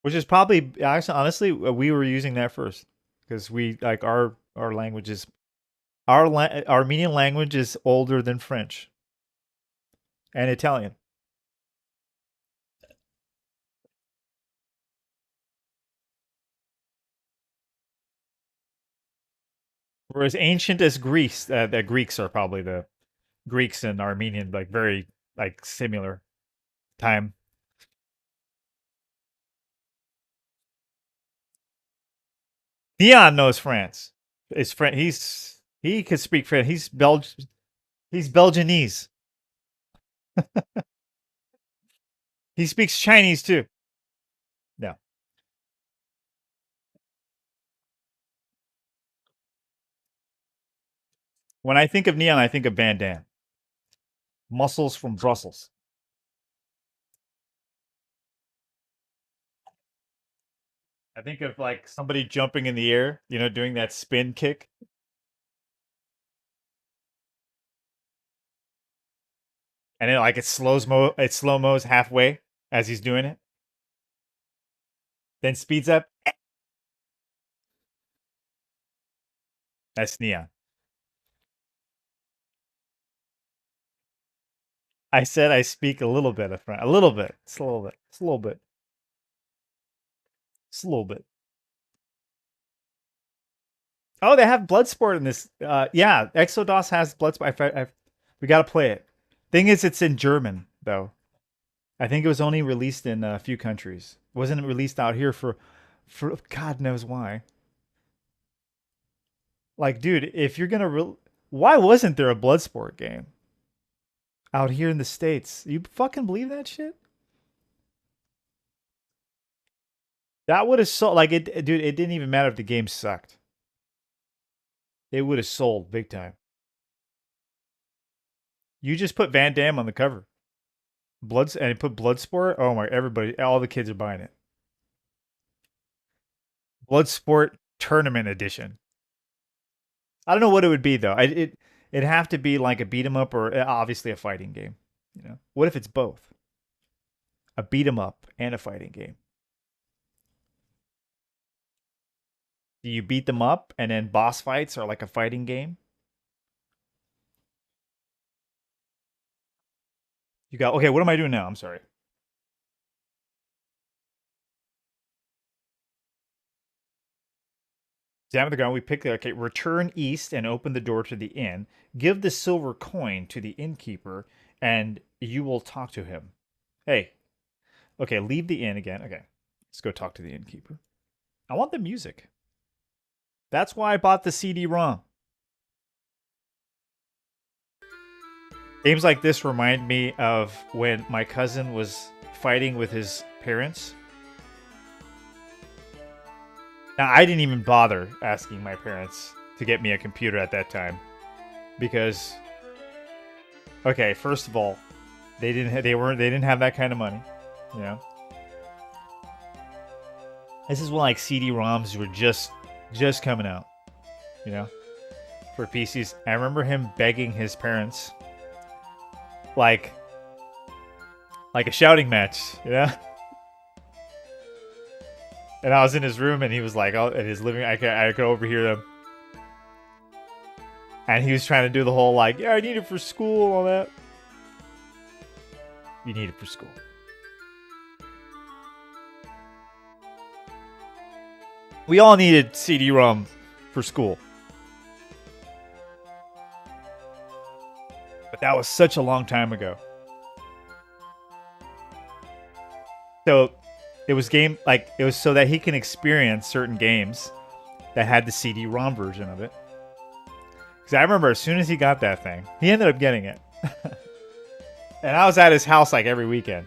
Which is probably actually honestly we were using that first because we like our language is Armenian language is older than French and Italian. We're as ancient as Greece. The Greeks are probably the Greeks and Armenian like very like similar time. Dion knows France. Is French? He could speak French. He's Belgianese. He speaks Chinese too. No. When I think of Neon, I think of Van Damme. Muscles from Brussels. I think of like somebody jumping in the air, doing that spin kick. And then like it slow mo's halfway as he's doing it. Then speeds up. That's Neon. I said I speak a little bit of French. A little bit. It's a little bit. It's a little bit. It's a little bit. Oh, they have Bloodsport in this. Yeah, EXODOS has Bloodsport. We got to play it. Thing is, it's in German though. I think it was only released in a few countries. It wasn't released out here for God knows why. Like, dude, if you're gonna, why wasn't there a Bloodsport game out here in the States? You fucking believe that shit? That would have sold. Like, it, dude. It didn't even matter if the game sucked. It would have sold big time. You just put Van Damme on the cover, and put Bloodsport. Oh my! Everybody, all the kids are buying it. Bloodsport Tournament Edition. I don't know what it would be though. It'd have to be like a beat 'em up or obviously a fighting game. What if it's both? A beat 'em up and a fighting game. Do you beat them up and then boss fights are like a fighting game? You got okay. What am I doing now? I'm sorry. Examine the ground. We pick the okay. Return east and open the door to the inn. Give the silver coin to the innkeeper, and you will talk to him. Hey, okay. Leave the inn again. Okay, let's go talk to the innkeeper. I want the music. That's why I bought the CD-ROM. Games like this remind me of when my cousin was fighting with his parents. Now, I didn't even bother asking my parents to get me a computer at that time because, okay, first of all, they didn't have that kind of money, This is when like CD-ROMs were just coming out, for PCs. I remember him begging his parents, like a shouting match, And I was in his room, and he was like, "Oh, in his living, I could overhear them." And he was trying to do the whole like, "Yeah, I need it for school," all that. you need it for school. We all needed CD-ROM for school. But that was such a long time ago. So it was so that he can experience certain games that had the CD-ROM version of it. Because I remember as soon as he got that thing, he ended up getting it. And I was at his house like every weekend.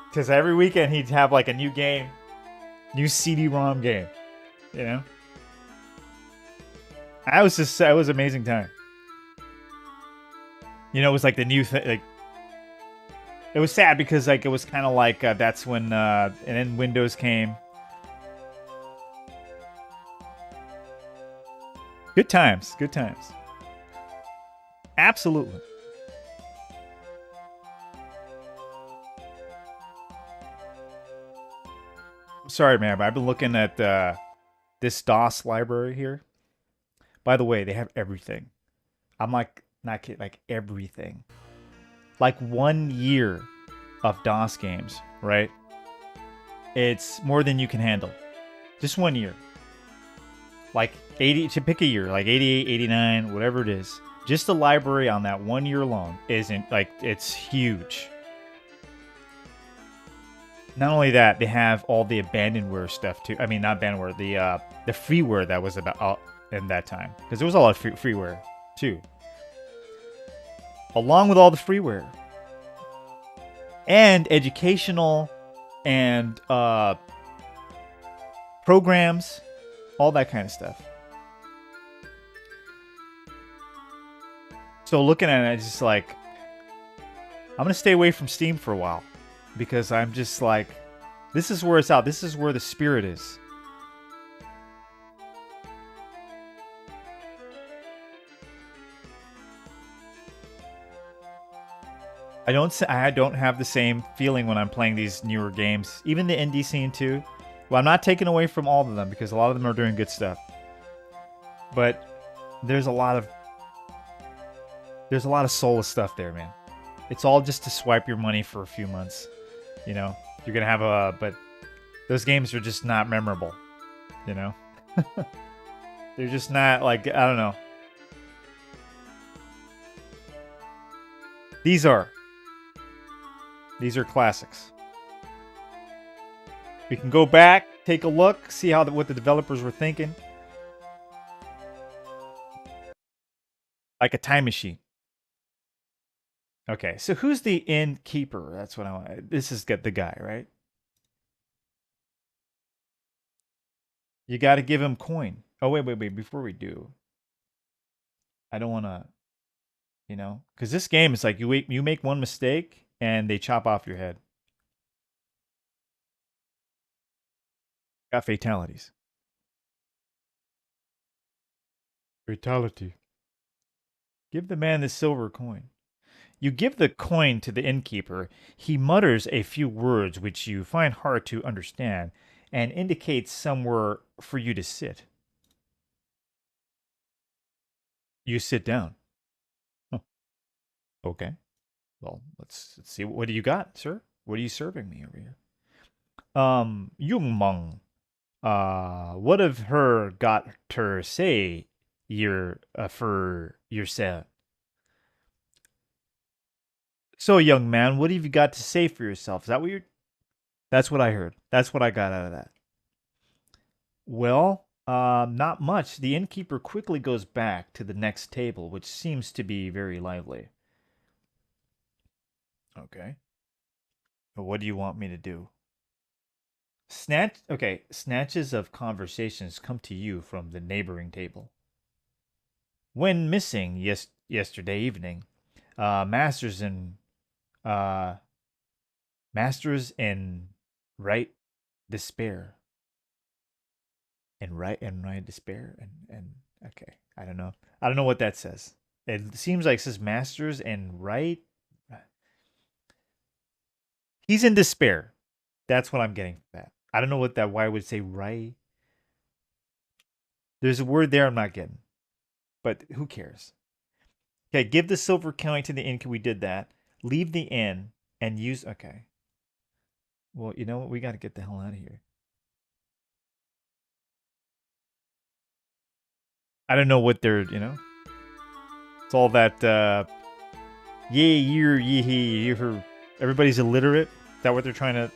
Because every weekend he'd have like a new game, new CD-ROM game, you know? It was an amazing time. You know, it was like the new thing, like, it was sad because like it was kind of like that's when and then Windows came. Good times, good times. Absolutely. Sorry, man, but I've been looking at this DOS library here. By the way, they have everything. I'm like, not kidding, like everything. Like 1 year of DOS games, right? It's more than you can handle. Just 1 year. Like 80, to pick a year, like 88, 89, whatever it is. Just the library on that 1 year alone isn't, like, it's huge. Not only that, they have all the abandonware stuff too. I mean, not abandonware, the freeware that was about in that time. Because there was a lot of freeware too. Along with all the freeware. And educational and programs, all that kind of stuff. So looking at it, it's just like, I'm going to stay away from Steam for a while. Because I'm just like, this is where it's out. This is where the spirit is. I don't have the same feeling when I'm playing these newer games. Even the indie scene too. Well, I'm not taking away from all of them because a lot of them are doing good stuff. But there's a lot of soulless stuff there, man. It's all just to swipe your money for a few months. You know, you're gonna have but those games are just not memorable. You know, they're just not like, I don't know. These are classics. We can go back, take a look, see what the developers were thinking. Like a time machine. Okay, so who's the innkeeper? That's what I want. This is the guy, right? You got to give him coin. Oh, wait. Before we do, I don't want to, you know, because this game is like you make one mistake and they chop off your head. Got fatalities. Fatality. Give the man the silver coin. You give the coin to the innkeeper. He mutters a few words which you find hard to understand and indicates somewhere for you to sit. You sit down. Huh. Okay. Well, let's see. What do you got, sir? What are you serving me over here? Young Meng. What of her got to say for yourself? So, young man, what have you got to say for yourself? Is that what you're... That's what I heard. That's what I got out of that. Well, not much. The innkeeper quickly goes back to the next table, which seems to be very lively. Okay. What do you want me to do? Snatches of conversations come to you from the neighboring table. When missing yesterday evening, masters in right despair. And right despair and okay. I don't know what that says. It seems like it says masters and right. He's in despair. That's what I'm getting from that. I don't know what that why would say right. There's a word there I'm not getting. But who cares? Okay, give the silver coin to the innkeeper. We did that. Leave the inn and use... Okay. Well, you know what? We got to get the hell out of here. I don't know what they're, It's all that, you're, everybody's illiterate. Is that what they're trying to... Is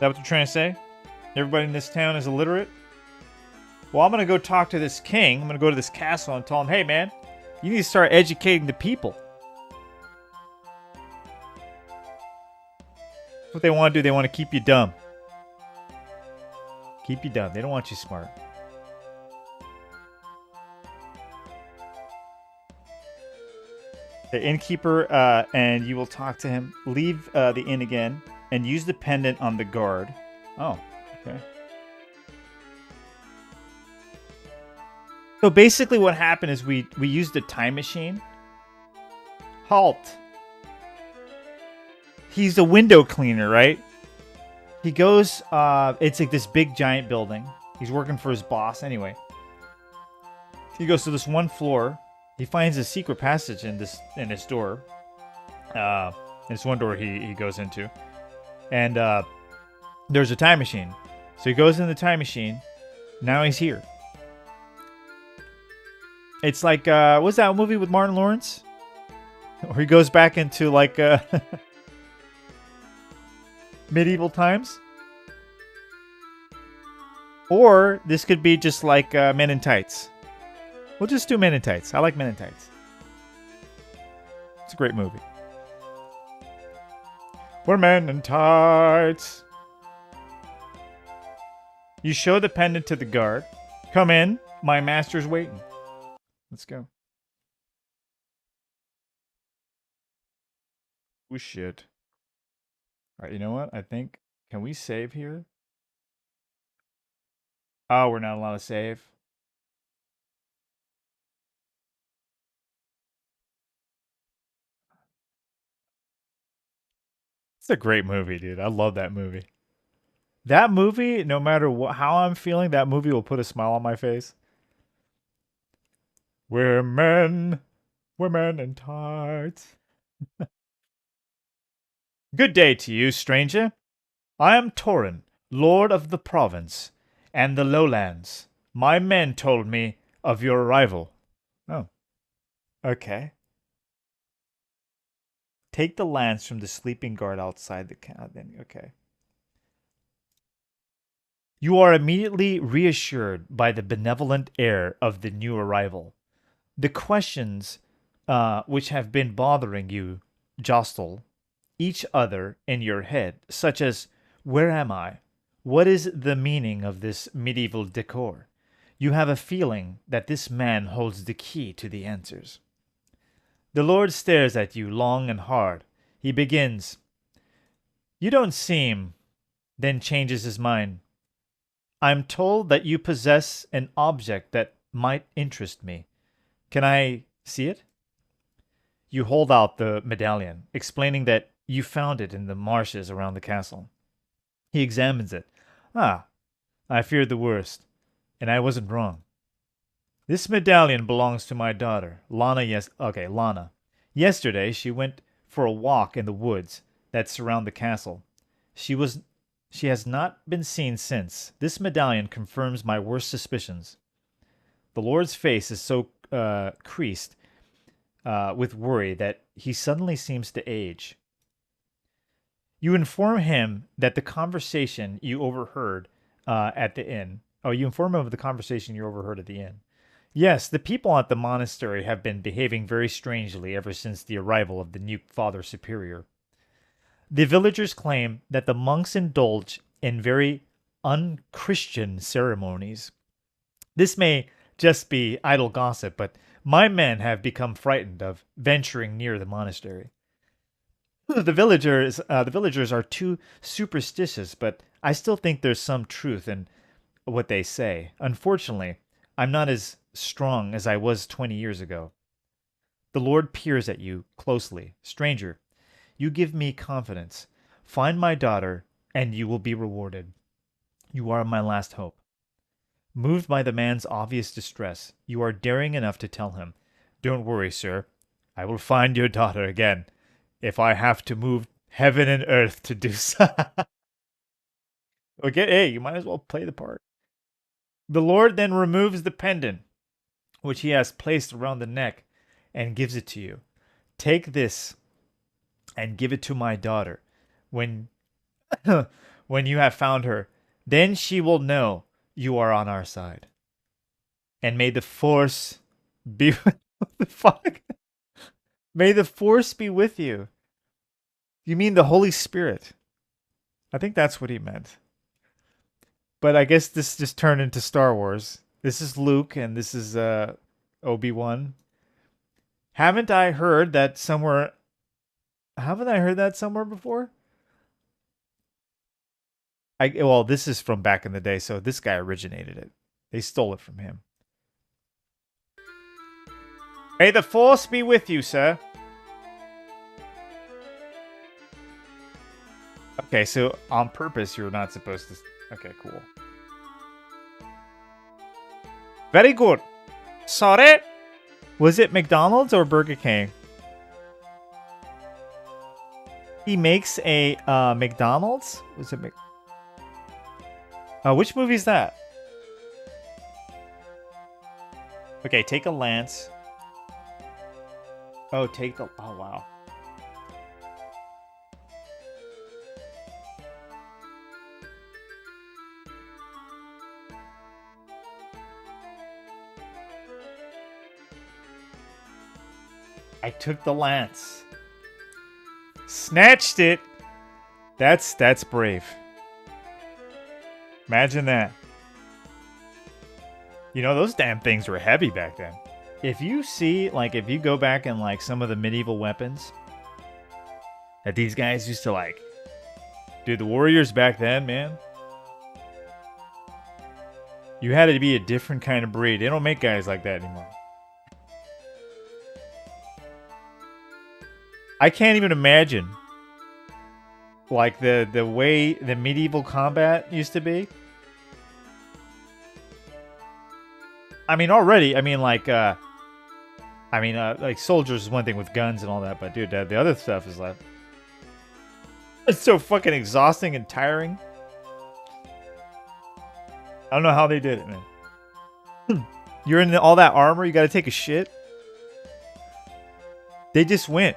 that what they're trying to say? Everybody in this town is illiterate? Well, I'm going to go talk to this king. I'm going to go to this castle and tell him, hey, man, you need to start educating the people. What they want to do, they want to keep you dumb. Keep you dumb. They don't want you smart. The innkeeper, and you will talk to him. Leave the inn again and use the pendant on the guard. Oh, okay. So basically what happened is we used a time machine. Halt. He's a window cleaner, right? He goes, it's like this big giant building. He's working for his boss anyway. He goes to this one floor. He finds a secret passage in this door. This one door he goes into. And there's a time machine. So he goes in the time machine. Now he's here. It's like, what's that movie with Martin Lawrence? Where he goes back into like medieval times? Or this could be just like Men in Tights. We'll just do Men in Tights. I like Men in Tights. It's a great movie. We're Men in Tights. You show the pendant to the guard. Come in. My master's waiting. Let's go. Oh, shit. All right, you know what? I think... Can we save here? Oh, we're not allowed to save. It's a great movie, dude. I love that movie. That movie, no matter how I'm feeling, that movie will put a smile on my face. We're men in tights. Good day to you, stranger. I am Torin, lord of the province and the lowlands. My men told me of your arrival. Oh. Okay. Take the lance from the sleeping guard outside the camp. Okay. You are immediately reassured by the benevolent air of the new arrival. The questions which have been bothering you jostle each other in your head, such as, where am I? What is the meaning of this medieval decor? You have a feeling that this man holds the key to the answers. The Lord stares at you long and hard. He begins, you don't seem, then changes his mind. I'm told that you possess an object that might interest me. Can I see it? You hold out the medallion, explaining that you found it in the marshes around the castle. He examines it. Ah, I feared the worst, and I wasn't wrong. This medallion belongs to my daughter, Lana. Yesterday, she went for a walk in the woods that surround the castle. She has not been seen since. This medallion confirms my worst suspicions. The Lord's face is so creased with worry that he suddenly seems to age. You inform him that the conversation you overheard at the inn. Oh, you inform him of the conversation you overheard at the inn. Yes, the people at the monastery have been behaving very strangely ever since the arrival of the new Father Superior. The villagers claim that the monks indulge in very unchristian ceremonies. This may just be idle gossip, but my men have become frightened of venturing near the monastery. The villagers are too superstitious, but I still think there's some truth in what they say. Unfortunately, I'm not as strong as I was 20 years ago. The Lord peers at you closely. Stranger, you give me confidence. Find my daughter, and you will be rewarded. You are my last hope. Moved by the man's obvious distress, you are daring enough to tell him, "Don't worry, sir. I will find your daughter again, if I have to move heaven and earth to do so." Okay, hey, you might as well play the part. The Lord then removes the pendant, which he has placed around the neck, and gives it to you. Take this and give it to my daughter. When, when you have found her, then she will know you are on our side. And may the force be what the fuck? May the force be with you. You mean the Holy Spirit? I think that's what he meant. But I guess this just turned into Star Wars. This is Luke and this is Obi-Wan. Haven't I heard that somewhere before? Well, this is from back in the day, so this guy originated it. They stole it from him. May the force be with you, sir. Okay, so on purpose, you're not supposed to... Okay, cool. Very good. Sorry. Was it McDonald's or Burger King? He makes a McDonald's? Was it which movie is that? Okay, take a lance. Oh, take the... Oh, wow. I took the lance. Snatched it. That's brave. Imagine that. You know, those damn things were heavy back then. If you see, like, if you go back and, like, some of the medieval weapons that these guys used to, like... Dude, the warriors back then, man. You had to be a different kind of breed. They don't make guys like that anymore. I can't even imagine, like, the way the medieval combat used to be. I mean, already, like soldiers is one thing with guns and all that, but dude, the other stuff is like, it's so fucking exhausting and tiring. I don't know how they did it, man. You're in all that armor, you gotta take a shit. They just went.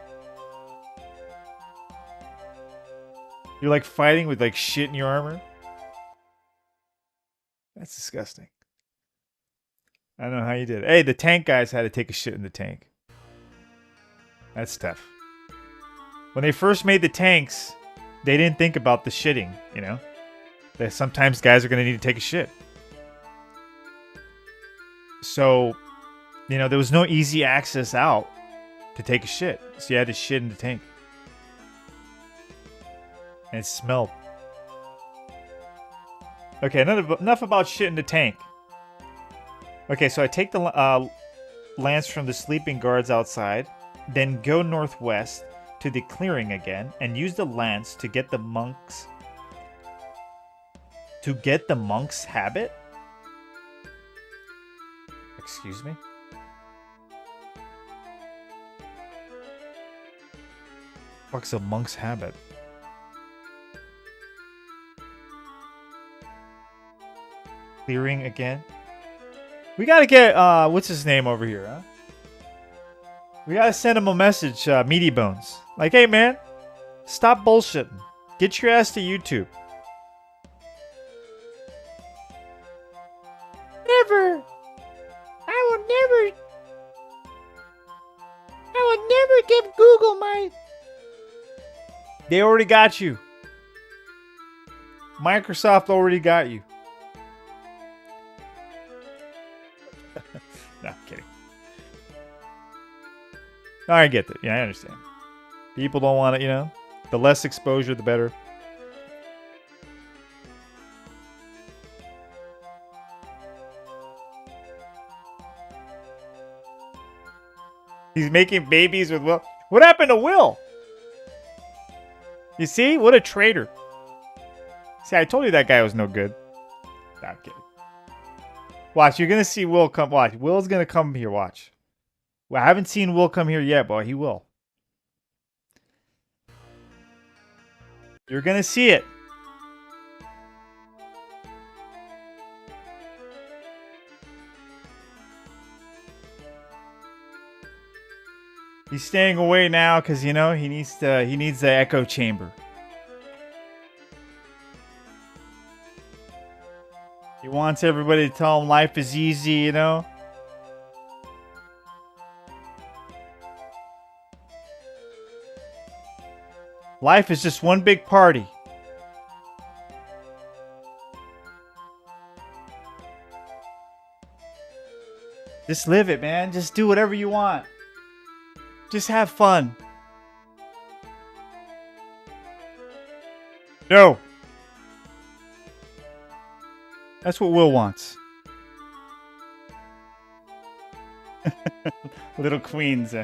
You're like fighting with like shit in your armor. That's disgusting. I don't know how you did it. Hey, the tank guys had to take a shit in the tank. That's tough. When they first made the tanks, they didn't think about the shitting, you know? That sometimes guys are going to need to take a shit. So, you know, there was no easy access out to take a shit. So you had to shit in the tank. And it smelled. Okay, enough about shit in the tank. Okay, so I take the lance from the sleeping guards outside, then go northwest to the clearing again, and use the lance to get the monks... To get the monk's habit? Excuse me? What's a monk's habit? Clearing again? We gotta get, what's his name over here, huh? We gotta send him a message, Meaty Bones. Like, hey man, stop bullshitting. Get your ass to YouTube. Never! I will never give Google my... They already got you. Microsoft already got you. No, I'm kidding. I get that. Yeah, I understand. People don't want it, you know? The less exposure, the better. He's making babies with Will. What happened to Will? You see? What a traitor. See, I told you that guy was no good. No, I'm kidding. Watch, you're gonna see Will come. Watch, Will's gonna come here. Watch. Well, I haven't seen Will come here yet, but he will. You're gonna see it. He's staying away now because you know he needs the echo chamber. He wants everybody to tell him life is easy, you know. Life is just one big party. Just live it, man. Just do whatever you want. Just have fun. No. That's what Will wants. Little queens.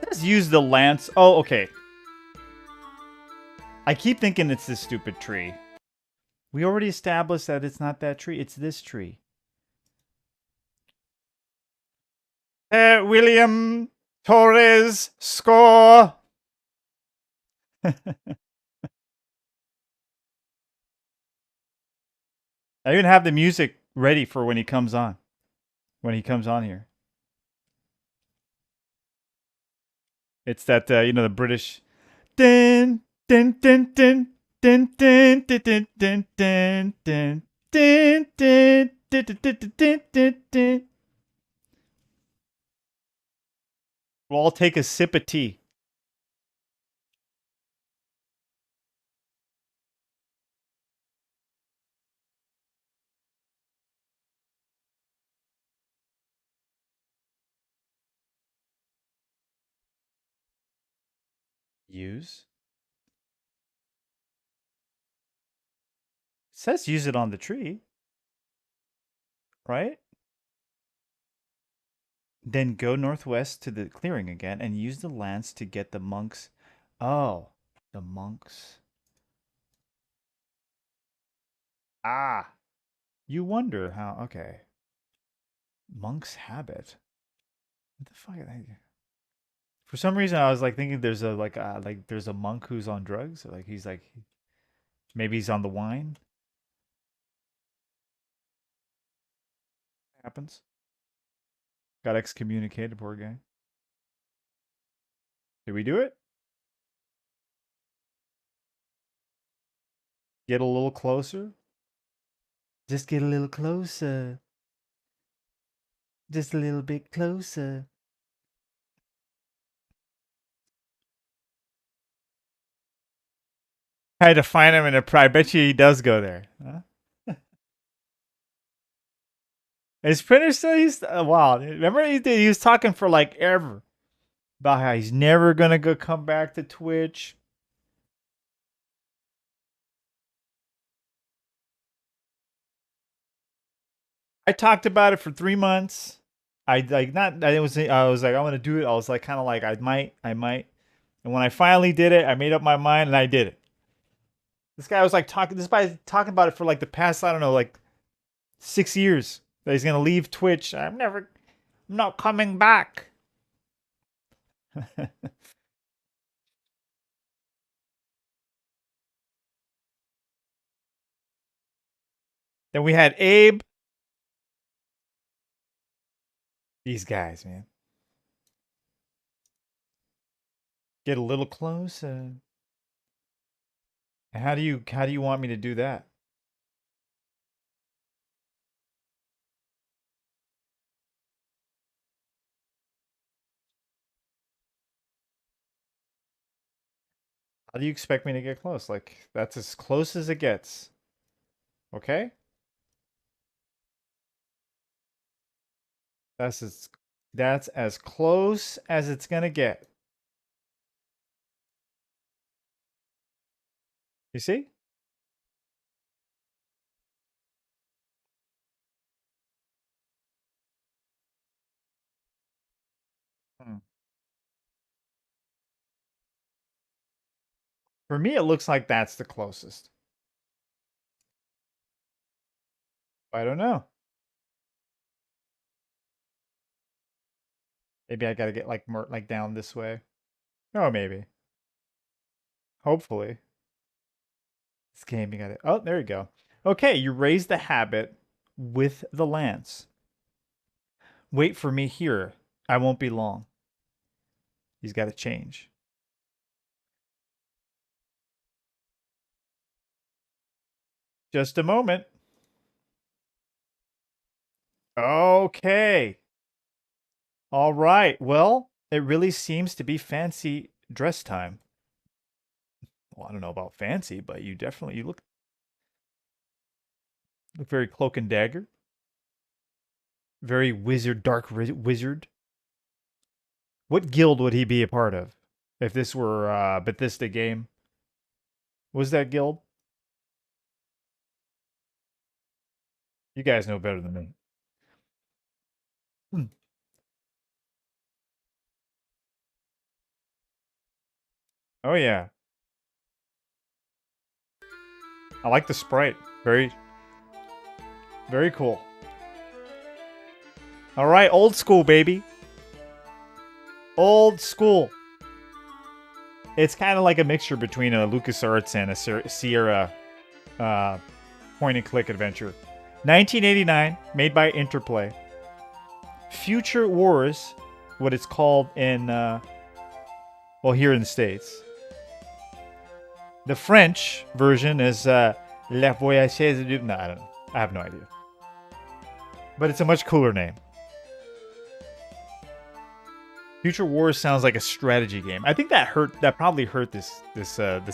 Let's use the lance. Oh, okay. I keep thinking it's this stupid tree. We already established that it's not that tree. It's this tree. William Torres score. I even have the music ready for when he comes on. When he comes on here. It's that, you know, the British. Dun, dun, dun, dun, dun, dun, dun, dun, dun, dun, dun, dun, dun, dun, dun, dun, dun. We'll all take a sip of tea. Use? It says use it on the tree. Right? Then go northwest to the clearing again and use the lance to get the monks. Oh, the monks. Ah. You wonder how. Okay. Monk's habit. What the fuck? For some reason, I was like thinking there's a like there's a monk who's on drugs. Like he's like maybe he's on the wine. Happens. Got excommunicated, poor guy. Did we do it? Get a little closer. Just get a little closer. Just a little bit closer. I had to find him in a pride. I bet you he does go there. Huh? Is Printer still? He's wow. Remember he was talking for like ever about how he's never gonna go come back to Twitch. I talked about it for 3 months. I like not. I was like I'm gonna do it. I was like kind of like I might. And when I finally did it, I made up my mind and I did it. This guy was like talking. This guy talking about it for like the past I don't know like 6 years that he's gonna leave Twitch. I'm not coming back. Then we had Abe. These guys, man. Get a little closer. How do you want me to do that? How do you expect me to get close? Like that's as close as it gets. Okay? That's as close as it's gonna get. You see? Hmm. For me, it looks like that's the closest. I don't know. Maybe I gotta get like more like down this way. Oh, maybe. Hopefully. This game, you gotta. Oh, there you go. Okay, you raise the habit with the lance. Wait for me here. I won't be long. He's got to change. Just a moment. Okay. All right. Well, it really seems to be fancy dress time. Well, I don't know about fancy, but you look very cloak and dagger. Very wizard, dark wizard. What guild would he be a part of if this were Bethesda game? Was that guild? You guys know better than me. Hmm. Oh yeah. I like the sprite. Very cool. All right, old school, baby. Old school. It's kind of like a mixture between a LucasArts and a Sierra point-and-click adventure. 1989, made by Interplay. Future Wars, what it's called in, well, here in the States. The French version is La Voyageuse du... No, I don't know. I have no idea. But it's a much cooler name. Future Wars sounds like a strategy game. I think that probably hurt this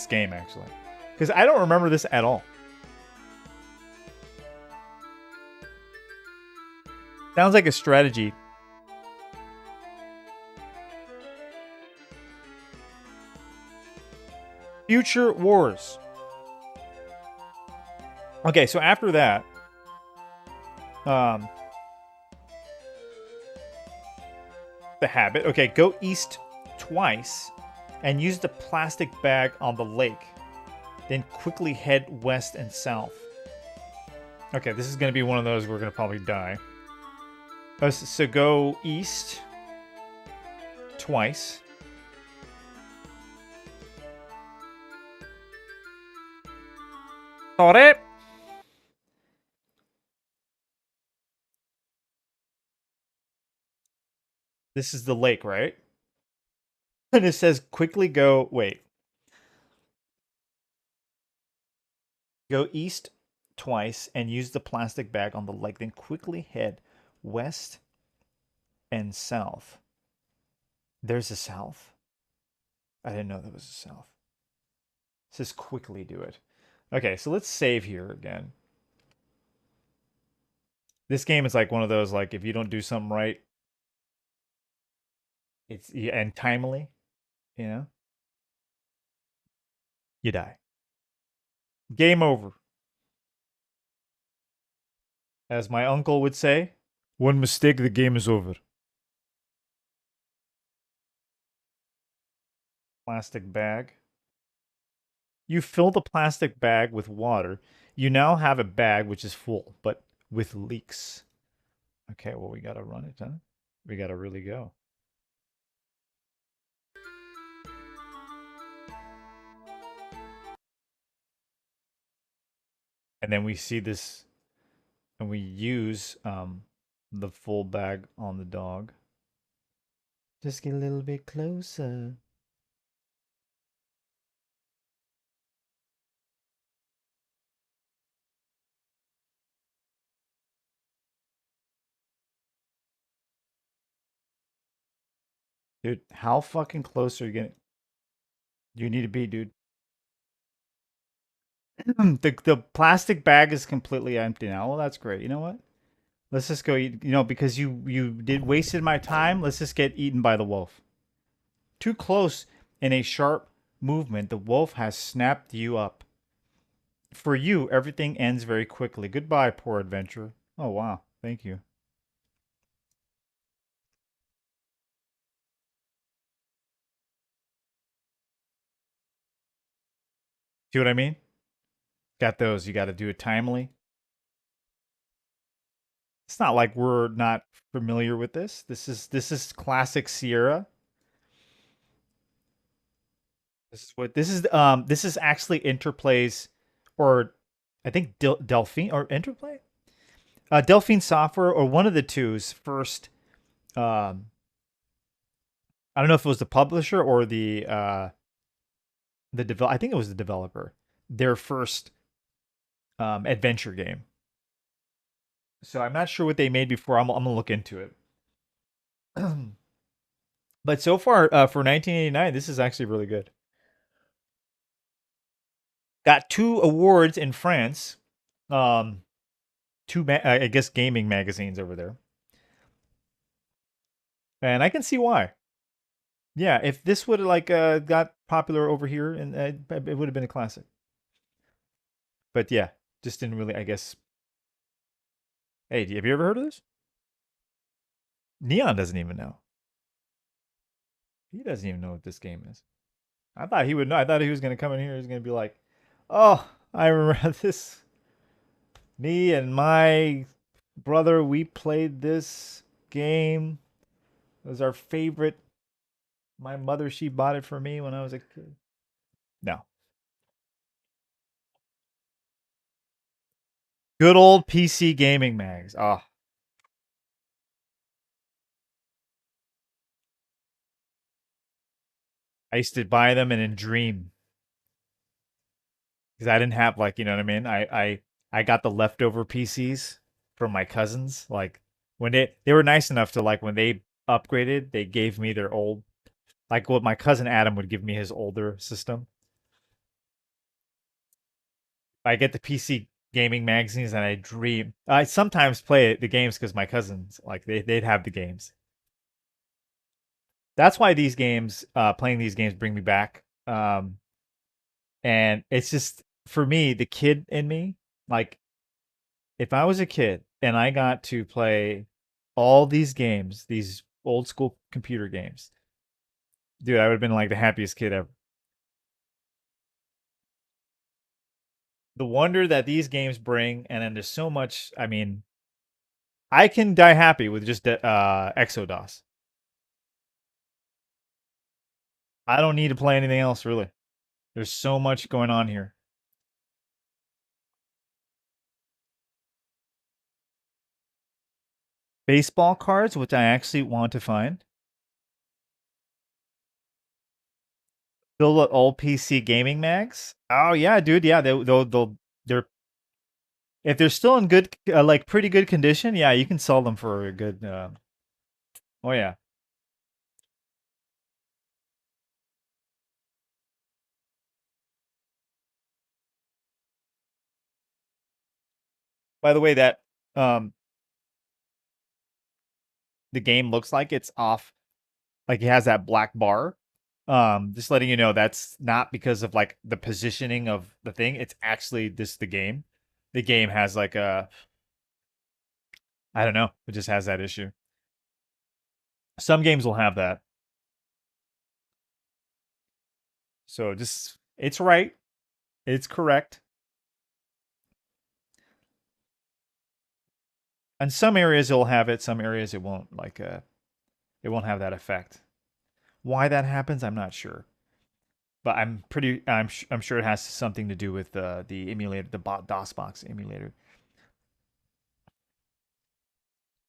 game actually, because I don't remember this at all. Sounds like a strategy. Future Wars. Okay, so after that, the habit. Okay, go east twice and use the plastic bag on the lake. Then quickly head west and south. Okay, this is going to be one of those we're going to probably die. So go east twice. Got it. This is the lake, right? And it says quickly go, wait. Go east twice and use the plastic bag on the lake. Then quickly head west and south. There's a south? I didn't know there was a south. It says quickly do it. Okay, so let's save here again. This game is like one of those, like, if you don't do something right, and timely, you know, you die. Game over. As my uncle would say, one mistake, the game is over. Plastic bag. You fill the plastic bag with water. You now have a bag which is full, but with leaks. Okay, well, we gotta run it, huh? We gotta really go. And then we see this, and we use the full bag on the dog. Just get a little bit closer. Dude, how fucking close are you getting? You need to be, dude. The plastic bag is completely empty now. Well, that's great. You know what? Let's just go eat. You know, because you did wasted my time. Let's just get eaten by the wolf. Too close in a sharp movement, the wolf has snapped you up. For you, everything ends very quickly. Goodbye, poor adventurer. Oh, wow. Thank you. See what I mean? Got those. You got to do it timely. It's not like we're not familiar with this. This is classic Sierra. This is actually Interplay's, or I think Delphine or Interplay, Delphine Software, or one of the two's first. Um, I don't know if it was the publisher or the develop. I think it was the developer. Their first adventure game. So I'm not sure what they made before. I'm gonna look into it. But so far, for 1989, this is actually really good. Got 2 awards in France. Um, I guess gaming magazines over there, and I can see why. Yeah, if this would have like got popular over here, and it would have been a classic. But yeah, just didn't really. I guess. Hey, have you ever heard of this? Neon doesn't even know. He doesn't even know what this game is. I thought he would know. I thought he was going to come in here. He's going to be like, "Oh, I remember this. Me and my brother, we played this game. It was our favorite. My mother, she bought it for me when I was a kid." No. Good old PC gaming mags. Oh, I used to buy them and then dream because I didn't have, like, you know what I mean. I got the leftover PCs from my cousins. Like when they were nice enough to, like, when they upgraded, they gave me their old, like what my cousin Adam would give me his older system. I get the PC gaming magazines and I dream. I sometimes play the games because my cousins, like, they'd have the games. That's why these games, playing these games, bring me back. And it's just, for me, the kid in me, like, if I was a kid and I got to play all these games, these old school computer games, dude, I would have been like the happiest kid ever. The wonder that these games bring, and then there's so much. I mean, I can die happy with just EXODOS. I don't need to play anything else, really. There's so much going on here. Baseball cards, which I actually want to find. Build up old PC gaming mags. Oh yeah, dude. Yeah, they're, if they're still in good, like, pretty good condition. Yeah, you can sell them for a good. Oh yeah. By the way, that um the game looks like it's off. Like, it has that black bar. Just letting you know that's not because of, like, the positioning of the thing. It's actually just the game. The game has like a, I don't know. It just has that issue. Some games will have that. So just, it's right. It's correct. And some areas it'll have it, some areas it won't. Like, it won't have that effect. Why that happens, I'm not sure. But I'm sure it has something to do with the emulator, the DOSBox emulator,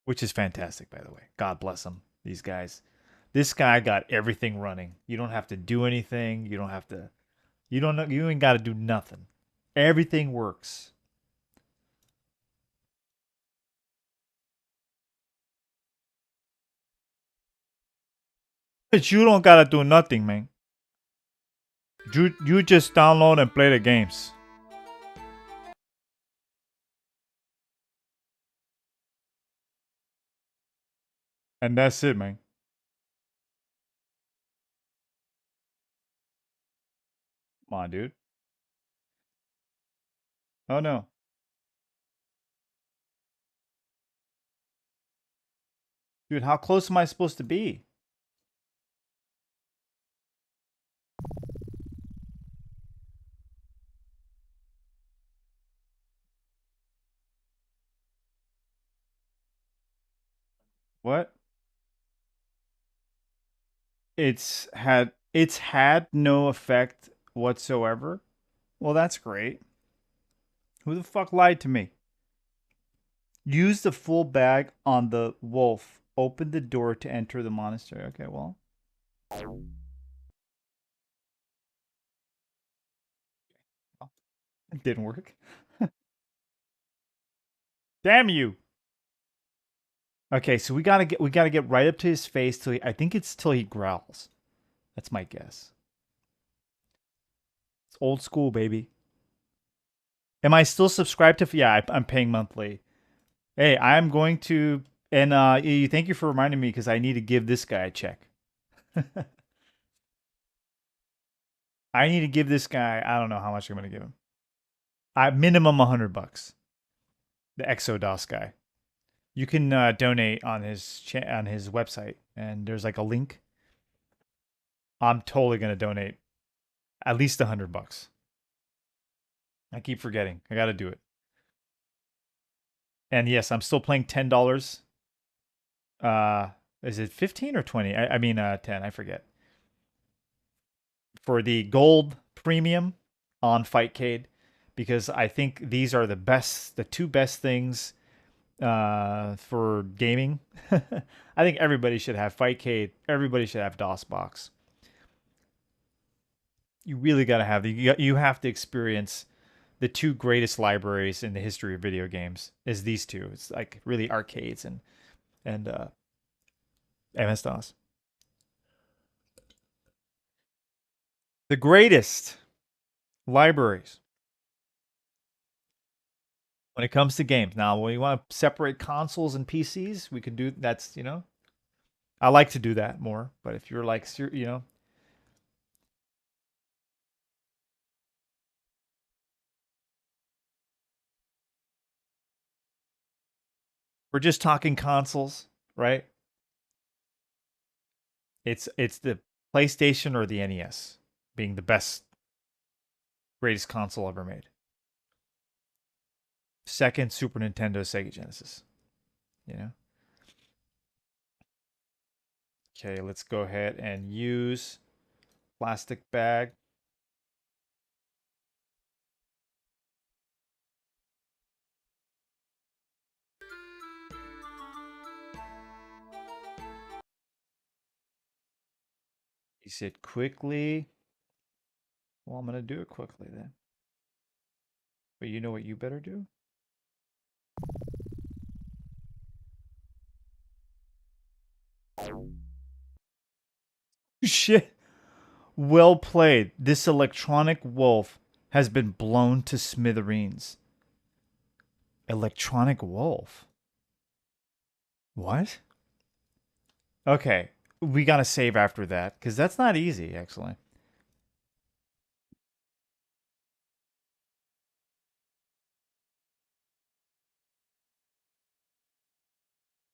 which is fantastic, by the way. God bless them, these guys. This guy got everything running. You don't have to do anything. You don't have to. You don't know. You ain't got to do nothing. Everything works. But you don't gotta do nothing, man. You just download and play the games, and that's it, man. Come on, dude. Oh no. Dude, how close am I supposed to be? What? It's had no effect whatsoever. Well, that's great. Who the fuck lied to me? Use the full bag on the wolf. Open the door to enter the monastery. Okay, well. It didn't work. Damn you. Okay, so we gotta get right up to his face till I think it's till he growls. That's my guess. It's old school, baby. Am I still subscribed to? Yeah, I'm paying monthly. Hey, I'm going to, and thank you for reminding me because I need to give this guy a check. I need to give this guy. I don't know how much I'm gonna give him. I minimum $100. The EXODOS guy. You can donate on his website, and there's like a link. I'm totally gonna donate at least $100. I keep forgetting. I got to do it. And yes, I'm still playing $10. Uh, is it 15 or 20? I mean 10. I forget. For the gold premium on Fightcade, because I think these are the two best things for gaming. I think everybody should have Fightcade. Everybody should have DOSBox. You really got to have you have to experience the two greatest libraries in the history of video games is these two. It's like really arcades and MS DOS. The greatest libraries when it comes to games. Now, when you want to separate consoles and PCs, we can do that's, I like to do that more, but if you're like, we're just talking consoles, right? It's the PlayStation or the NES being the best greatest console ever made. Second, Super Nintendo, Sega Genesis. You know. Okay, let's go ahead and use plastic bag. He said quickly. Well, I'm gonna do it quickly then. But you know what you better do? Shit. Well played. This electronic wolf has been blown to smithereens. Electronic wolf? What? Okay. We gotta save after that, because that's not easy, actually.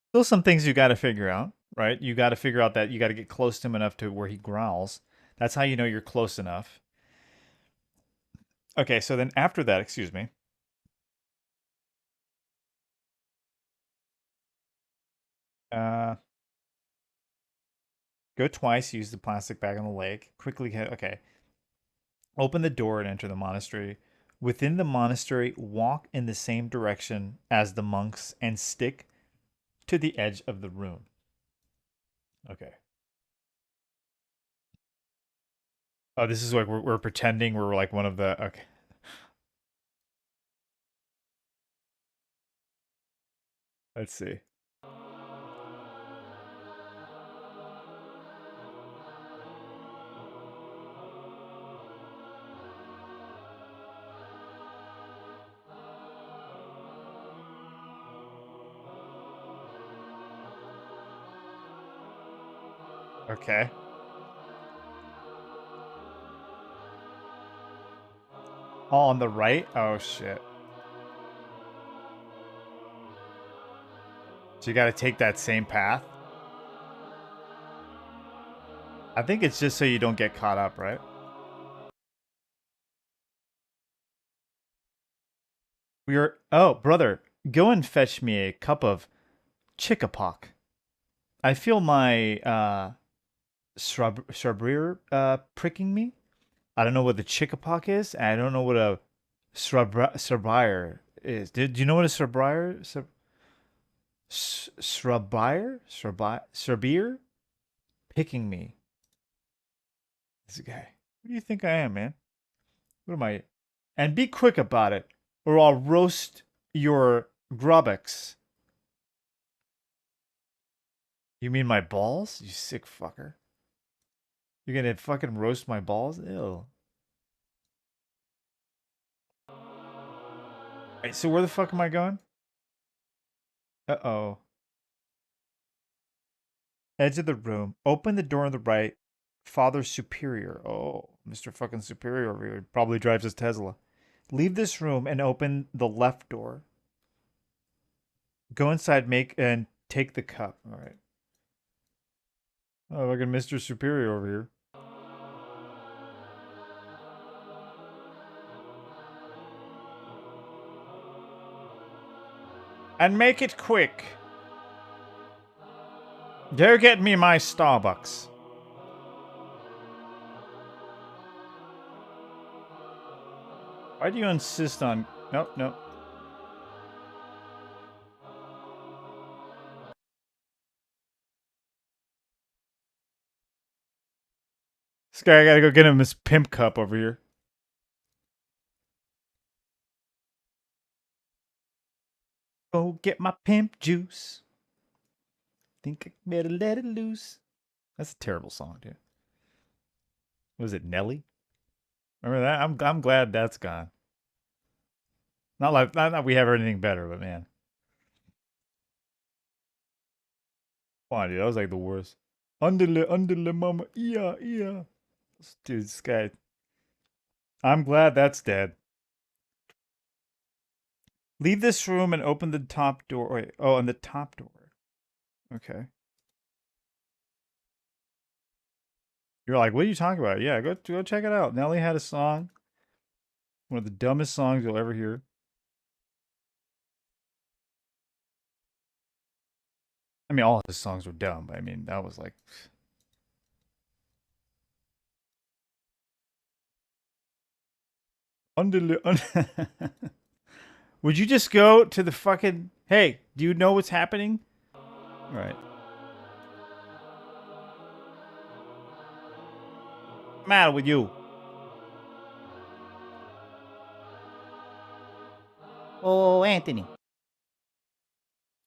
Still some things you gotta figure out, right? You gotta figure out that you gotta get close to him enough to where he growls. That's how you know you're close enough. Okay, so then after that, excuse me. Uh, Go twice, use the plastic bag on the lake. Quickly hit, okay. Open the door and enter the monastery. Within the monastery, walk in the same direction as the monks and stick to the edge of the room. Okay. Oh, this is like we're pretending we're like one of the. Okay. Let's see. Okay. Oh, on the right? Oh, shit. So you got to take that same path. I think it's just so you don't get caught up, right? We are. Oh, brother, go and fetch me a cup of chickapock. I feel my shrubbeer pricking me. I don't know what the chickapock is, and I don't know what a shrubbeer is. Do you know what a shrubbeer? Shrubbeer? Picking me. This guy. What do you think I am, man? What am I? And be quick about it, or I'll roast your grubbox. You mean my balls? You sick fucker. You're gonna fucking roast my balls? Ew. Alright, so where the fuck am I going? Uh-oh. Edge of the room. Open the door on the right. Father Superior. Oh, Mr. fucking Superior over here. Probably drives his Tesla. Leave this room and open the left door. Go inside, make and take the cup. Alright. Oh, fucking Mr. Superior over here. And make it quick. Go get me my Starbucks. Why do you insist on... Nope, nope. This guy, I gotta go get him his pimp cup over here. Go get my pimp juice. Think I better let it loose. That's a terrible song, dude. Was it Nelly? Remember that? I'm glad that's gone. Not that we have anything better, but man. Come on, dude. That was like the worst. Underle, mama. Yeah, yeah. Dude, this guy. I'm glad that's dead. Leave this room and open the top door. Wait, oh, and the top door. Okay. You're like, what are you talking about? Yeah, go check it out. Nelly had a song. One of the dumbest songs you'll ever hear. I mean, all of his songs were dumb, but I mean, that was like... Would you just go to the fucking... Hey, do you know what's happening? All right. What's the matter with you? Oh, Anthony.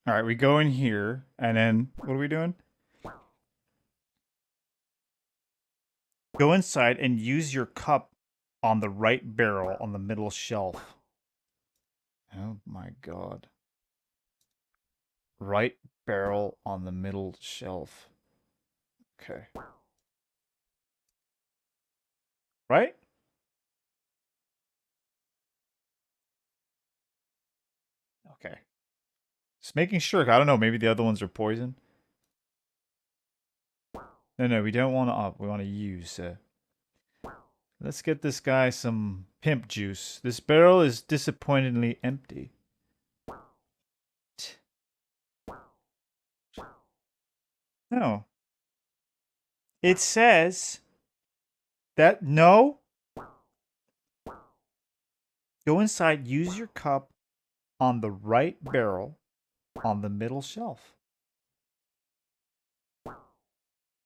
All right, we go in here, and then what are we doing? Go inside and use your cup on the right barrel on the middle shelf. Oh my god. Right barrel on the middle shelf. Okay. Right? Okay. Just making sure. I don't know. Maybe the other ones are poison. No, we don't want to we want to use. Let's get this guy some pimp juice. This barrel is disappointingly empty. No. It says that no. Go inside, use your cup on the right barrel on the middle shelf.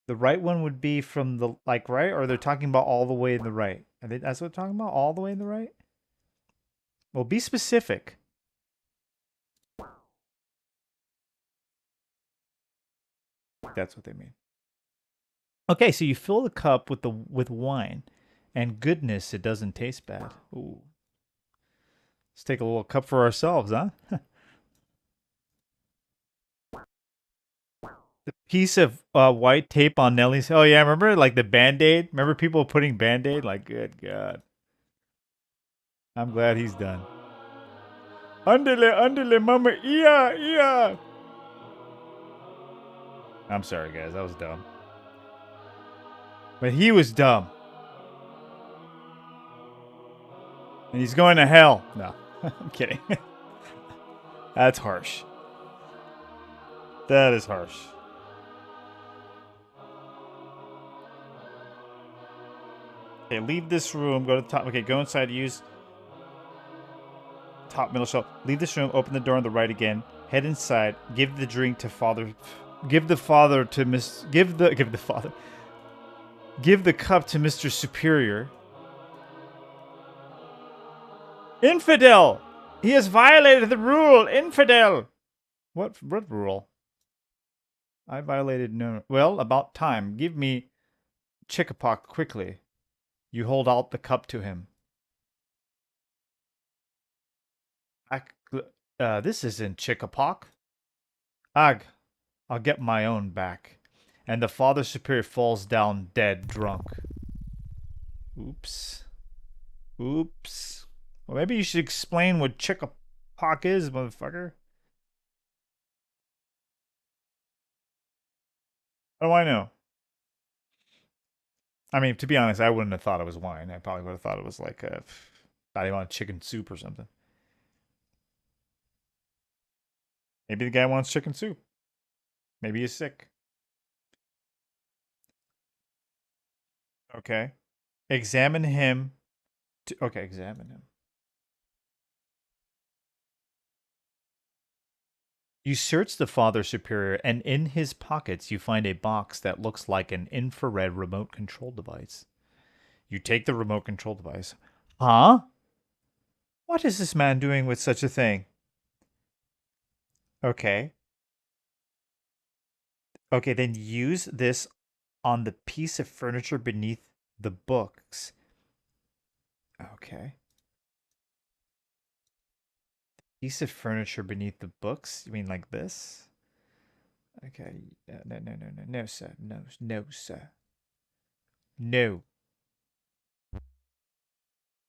The right one would be from the, like, right? Or they're talking about all the way in the right? That's what they're talking about? All the way in the right? Well, be specific. That's what they mean. Okay, so you fill the cup with wine. And goodness, it doesn't taste bad. Ooh. Let's take a little cup for ourselves, huh? The piece of white tape on Nelly's. Oh yeah, remember like the Band-Aid? Remember people putting Band-Aid? Like, good God. I'm glad he's done. Underle, mama, yeah. I'm sorry, guys. That was dumb. But he was dumb. And he's going to hell. No, I'm kidding. That's harsh. That is harsh. Okay, leave this room. Go to the top. Okay, go inside. Use top middle shelf. Leave this room. Open the door on the right again. Head inside. Give the drink to father. Give the father to Miss. Give the father. Give the cup to Mr. Superior. Infidel! He has violated the rule! Infidel! What rule? I violated no... Well, about time. Give me Chickapok quickly. You hold out the cup to him. This isn't Chickapok. Ag, I'll get my own back. And the Father Superior falls down dead drunk. Oops. Oops. Well, maybe you should explain what Chickapok is, motherfucker. How do I know? I mean, to be honest, I wouldn't have thought it was wine. I probably would have thought it was like a... not even chicken soup or something. Maybe the guy wants chicken soup. Maybe he's sick. Okay. Examine him. Okay, examine him. You search the Father Superior, and in his pockets you find a box that looks like an infrared remote control device. You take the remote control device. Huh? What is this man doing with such a thing? Okay. Okay, then use this on the piece of furniture beneath the books. Okay. Piece of furniture beneath the books? You mean like this? Okay. No, sir. No, sir. No.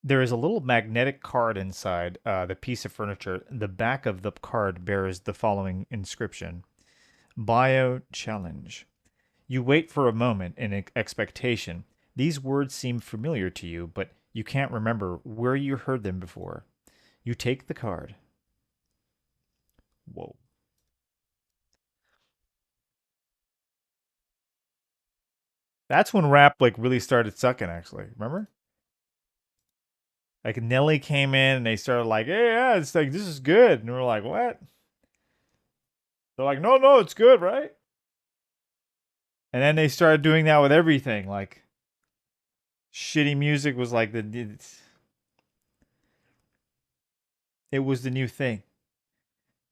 There is a little magnetic card inside the piece of furniture. The back of the card bears the following inscription. Bio Challenge. You wait for a moment in expectation. These words seem familiar to you, but you can't remember where you heard them before. You take the card. Whoa. That's when rap like really started sucking, actually. Remember? Like Nelly came in and they started like, hey, yeah, it's like this is good. And we're like, what? They're like, no, it's good, right? And then they started doing that with everything. Like shitty music was like it was the new thing.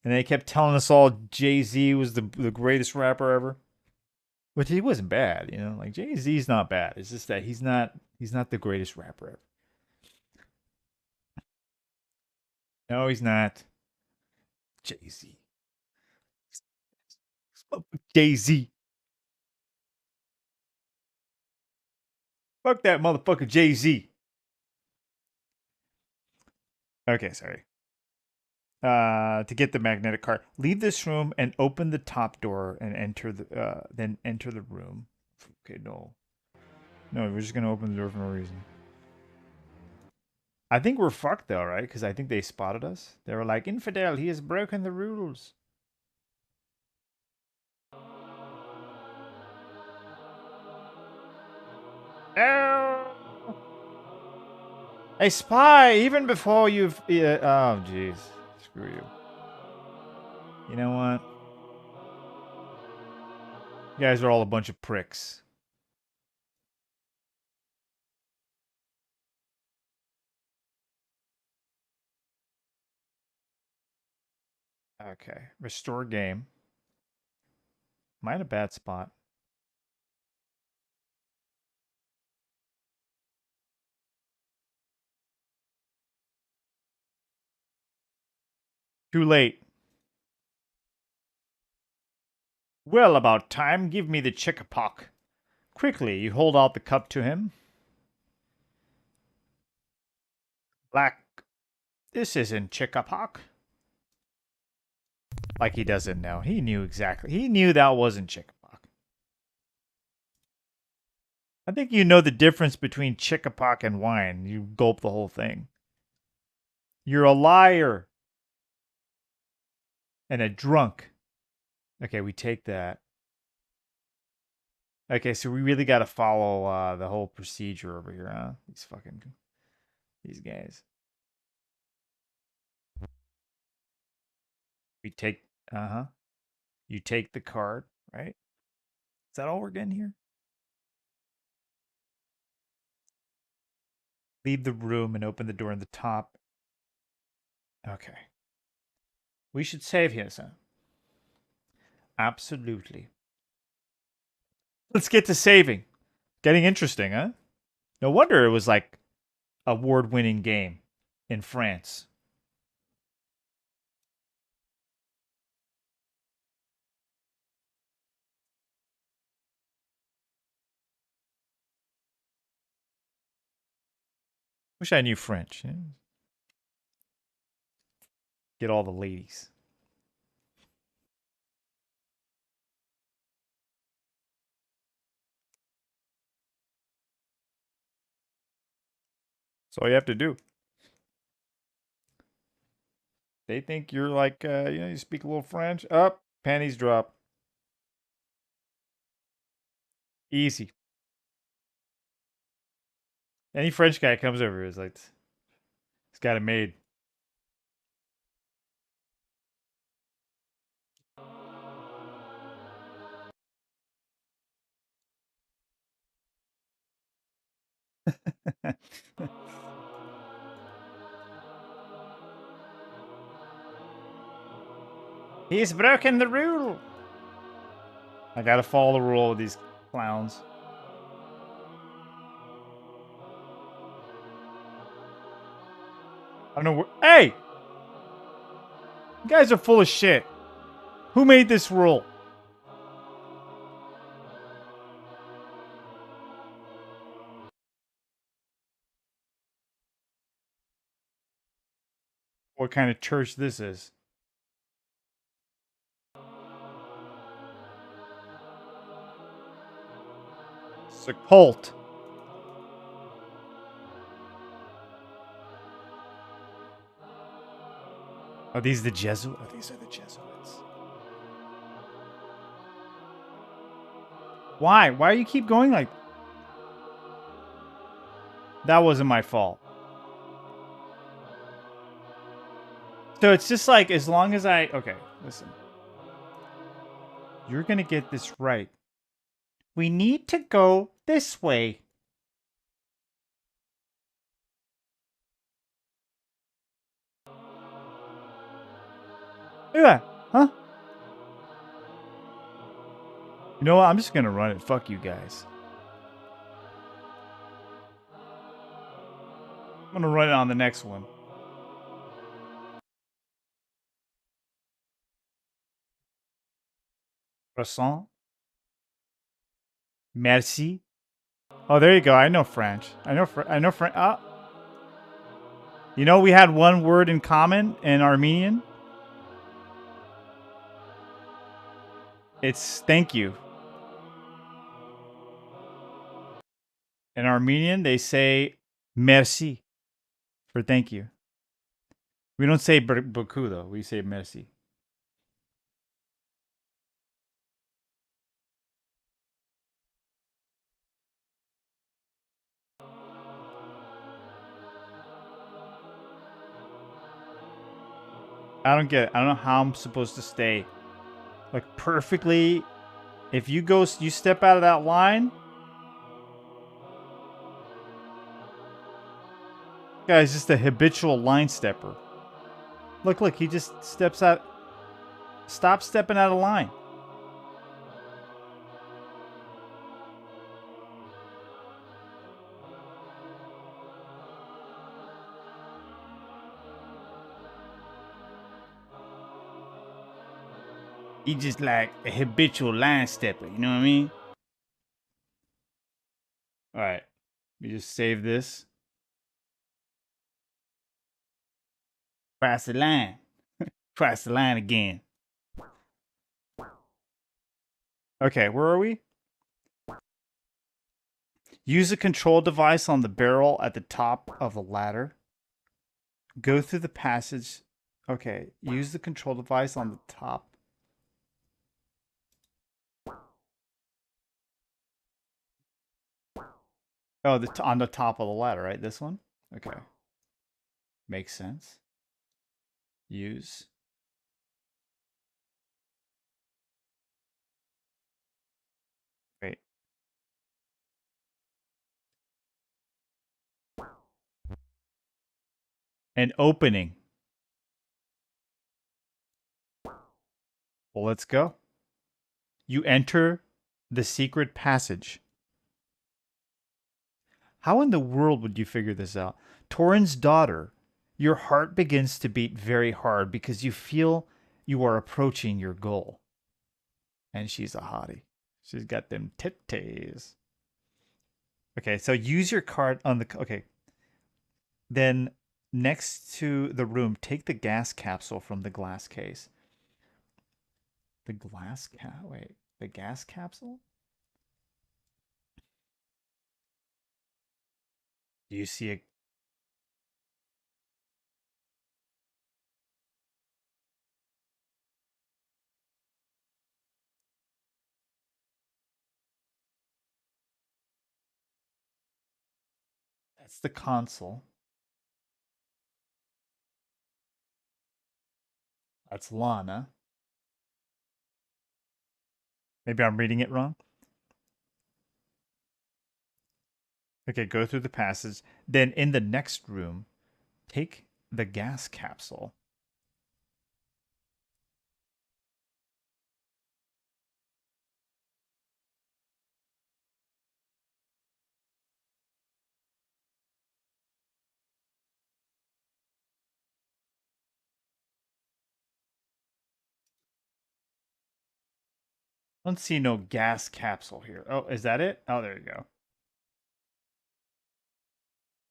And they kept telling us all Jay-Z was the greatest rapper ever. Which he wasn't bad, you know? Like Jay-Z's not bad. It's just that he's not the greatest rapper ever. No, he's not. Jay-Z. Jay-Z. Fuck that motherfucker Jay-Z. Okay, sorry. To get the magnetic card, leave this room and open the top door and enter the then enter the room. Okay, no, we're just gonna open the door for no reason. I think we're fucked though, right? Because I think they spotted us. They were like, "Infidel, he has broken the rules." No! A spy, even before you've... oh, jeez. Screw you. You know what? You guys are all a bunch of pricks. Okay. Restore game. Am I in a bad spot? Too late. Well, about time. Give me the Chickapok. Quickly, you hold out the cup to him. Black. This isn't Chickapok. Like he doesn't know. He knew exactly. He knew that wasn't Chickapok. I think you know the difference between chick-a-pock and wine. You gulp the whole thing. You're a liar and a drunk. Okay, we take that. Okay, so we really got to follow the whole procedure over here, huh? These guys. We take, you take the card, right? Is that all we're getting here? Leave the room and open the door in the top. Okay. We should save here, son. Absolutely. Let's get to saving. Getting interesting, huh? No wonder it was like award-winning game in France. Wish I knew French. Yeah. Get all the ladies. That's all you have to do. They think you're like, you speak a little French. Up, panties drop. Easy. Any French guy comes over is like, he's got it made. He's broken the rule. I gotta follow the rule with these clowns. I don't know where. Hey! You guys are full of shit. Who made this rule? What kind of church this is? It's a cult. Are these the Jesuits? Oh, these are the Jesuits. Why? Why do you keep going like... That wasn't my fault. So it's just like, as long as I... Okay, listen. You're gonna get this right. We need to go this way. Look at that. Huh? You know what? I'm just gonna run it. Fuck you guys. I'm gonna run it on the next one. Croissant. Merci. Oh, there you go. I know French. I know French. Ah. You know, we had one word in common in Armenian. It's thank you. In Armenian, they say merci for thank you. We don't say beaucoup, though. We say merci. I don't get it. I don't know how I'm supposed to stay like perfectly. If you step out of that line, guy's just a habitual line stepper. Look, he just steps out. Stop stepping out of line. He just like a habitual line stepper, you know what I mean? Alright. We just save this. Cross the line. Cross the line again. Okay, where are we? Use a control device on the barrel at the top of the ladder. Go through the passage. Okay, use the control device on the top. Oh, on the top of the ladder, right? This one? Okay. Makes sense. Use. Wait. An opening. Well, let's go. You enter the secret passage. How in the world would you figure this out? Torin's daughter, your heart begins to beat very hard because you feel you are approaching your goal. And she's a hottie. She's got them titties. Okay, so use your card on the... Okay. Then next to the room, take the gas capsule from the glass case. The glass wait, the gas capsule? Do you see a... That's the console. That's Lana. Maybe I'm reading it wrong. Okay, go through the passage. Then in the next room, take the gas capsule. I don't see no gas capsule here. Oh, is that it? Oh, there you go.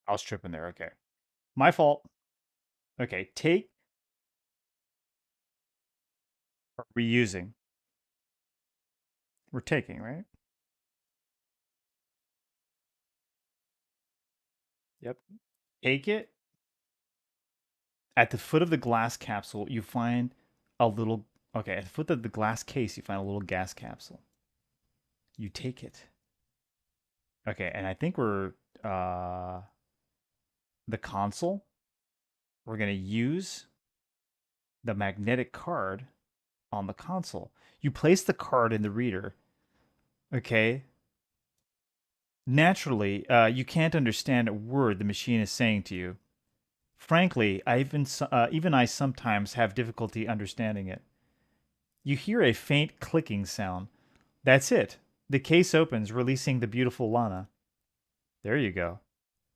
I was tripping there. Okay. My fault. Okay, take... Reusing. We're taking, right? Yep. Take it. At the foot of the glass capsule, you find a little... Okay, at the foot of the glass case, you find a little gas capsule. You take it. Okay, and I think we're... the console. We're going to use the magnetic card on the console. You place the card in the reader. Okay. Naturally, you can't understand a word the machine is saying to you. Frankly, even I sometimes have difficulty understanding it. You hear a faint clicking sound. That's it. The case opens, releasing the beautiful Lana. There you go.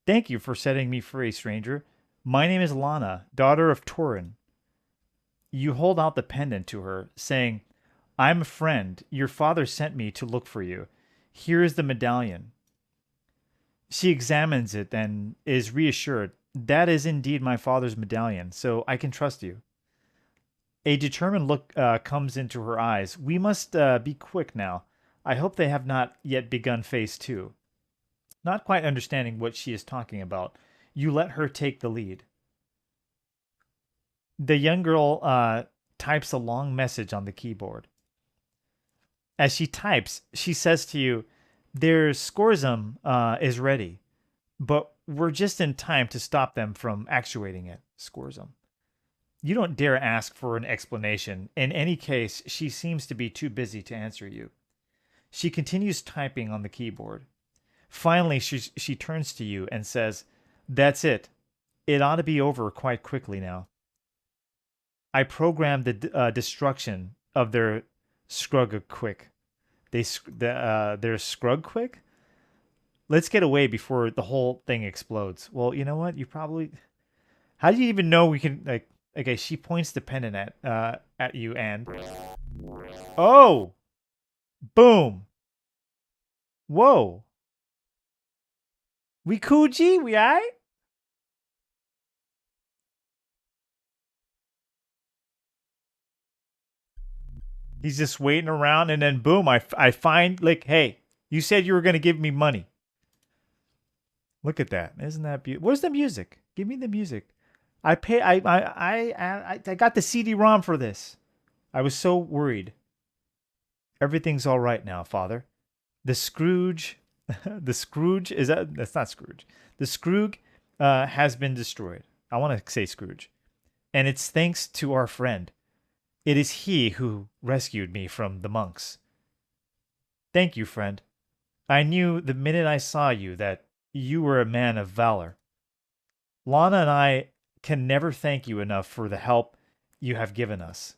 Thank you for setting me free, stranger. My name is Lana, daughter of Torin. You hold out the pendant to her, saying, I'm a friend. Your father sent me to look for you. Here is the medallion. She examines it and is reassured. That is indeed my father's medallion, so I can trust you. A determined look comes into her eyes. We must be quick now. I hope they have not yet begun phase 2. Not quite understanding what she is talking about, you let her take the lead. The young girl types a long message on the keyboard. As she types, she says to you, their Scorzum is ready, but we're just in time to stop them from actuating it. Scorzum. You don't dare ask for an explanation. In any case, she seems to be too busy to answer you. She continues typing on the keyboard. Finally, she turns to you and says, that's it. It ought to be over quite quickly now. I programmed the destruction of their Scrugquick. Their Scrugquick? Let's get away before the whole thing explodes. Well, you know what? You probably... How do you even know we can... like? Okay, she points the pendant at you and... Oh! Boom! Whoa! We cool, G? We aight? He's just waiting around, and then boom, I find, like, hey, you said you were going to give me money. Look at that. Isn't that beautiful? Where's the music? Give me the music. I pay. I got the CD-ROM for this. I was so worried. Everything's all right now, Father. The Scrooge, the Scrooge is that? That's not Scrooge. The Scrooge has been destroyed. I want to say Scrooge, and it's thanks to our friend. It is he who rescued me from the monks. Thank you, friend. I knew the minute I saw you that you were a man of valor. Lana and I can never thank you enough for the help you have given us.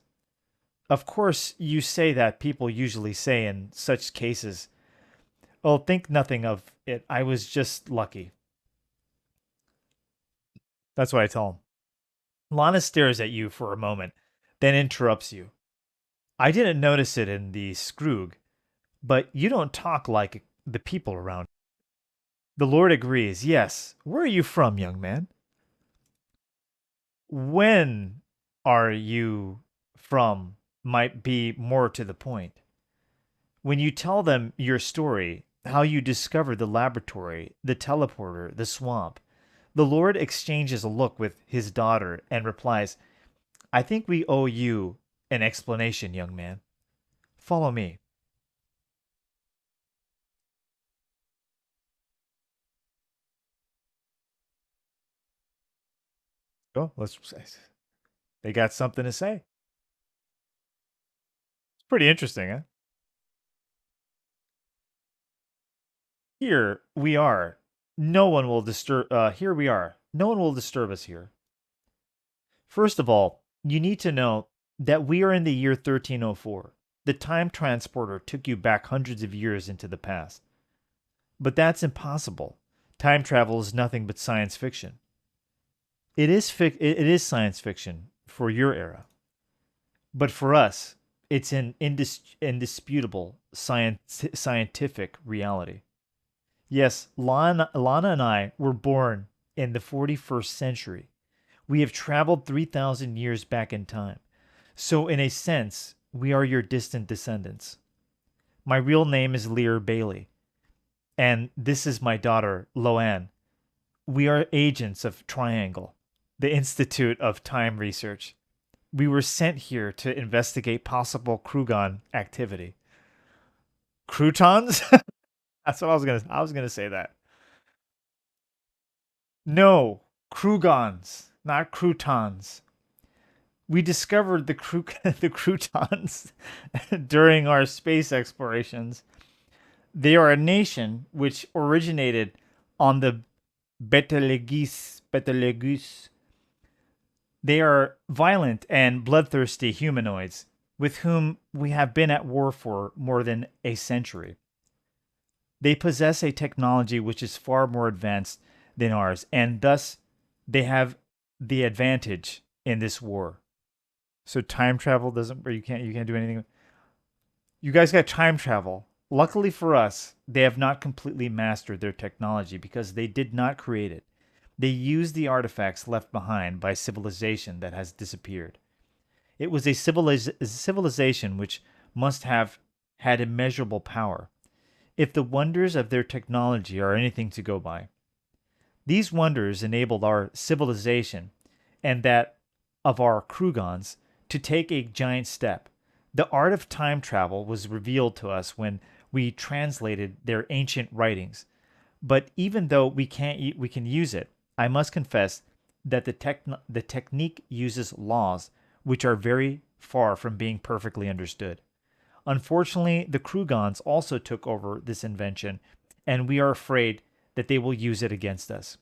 Of course, you say that people usually say in such cases. Oh, think nothing of it. I was just lucky. That's what I tell him. Lana stares at you for a moment, then interrupts you. I didn't notice it in the Scroog, but you don't talk like the people around. The Lord agrees. Yes. Where are you from, young man? When are you from might be more to the point. When you tell them your story, how you discovered the laboratory, the teleporter, the swamp, the Lord exchanges a look with his daughter and replies, I think we owe you an explanation, young man. Follow me. Oh, let's. They got something to say. It's pretty interesting, huh? Here we are. No one will disturb. Here we are. No one will disturb us here. First of all, you need to know that we are in the year 1304. The time transporter took you back hundreds of years into the past. But that's impossible. Time travel is nothing but science fiction. It is science fiction for your era. But for us, it's an indisputable scientific reality. Yes, Lana and I were born in the 41st century. We have traveled 3,000 years back in time. So, in a sense, we are your distant descendants. My real name is Lear Bailey, and this is my daughter, Loanne. We are agents of Triangle, the Institute of Time Research. We were sent here to investigate possible Krugon activity. Croutons? That's what I was gonna say that. No, Krugons, not croutons. We discovered the croutons during our space explorations. They are a nation which originated on the Betelgeuse. They are violent and bloodthirsty humanoids with whom we have been at war for more than a century. They possess a technology which is far more advanced than ours, and thus they have the advantage in this war. So time travel doesn't, or you can't do anything. You guys got time travel. Luckily for us, they have not completely mastered their technology because they did not create it. They used the artifacts left behind by civilization that has disappeared. It was a civilization which must have had immeasurable power, if the wonders of their technology are anything to go by. These wonders enabled our civilization and that of our Krugons to take a giant step. The art of time travel was revealed to us when we translated their ancient writings. But even though we can use it, I must confess that the technique uses laws which are very far from being perfectly understood. Unfortunately, the Krugons also took over this invention, and we are afraid that they will use it against us.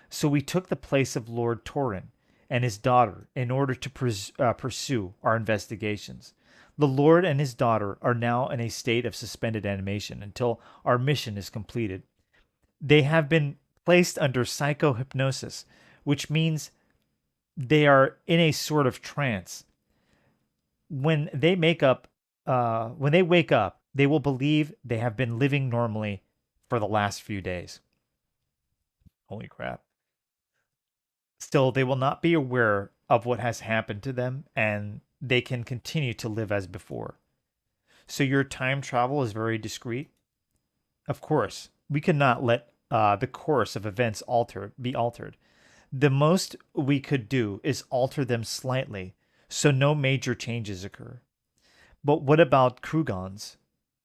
So we took the place of Lord Torin and his daughter in order to pursue our investigations. The Lord and his daughter are now in a state of suspended animation until our mission is completed. They have been placed under psychohypnosis, which means they are in a sort of trance. When they when they wake up, they will believe they have been living normally for the last few days. Holy crap. Still, they will not be aware of what has happened to them, and they can continue to live as before. So your time travel is very discreet. Of course, we cannot let the course of events be altered. The most we could do is alter them slightly, so no major changes occur. But what about Krugons?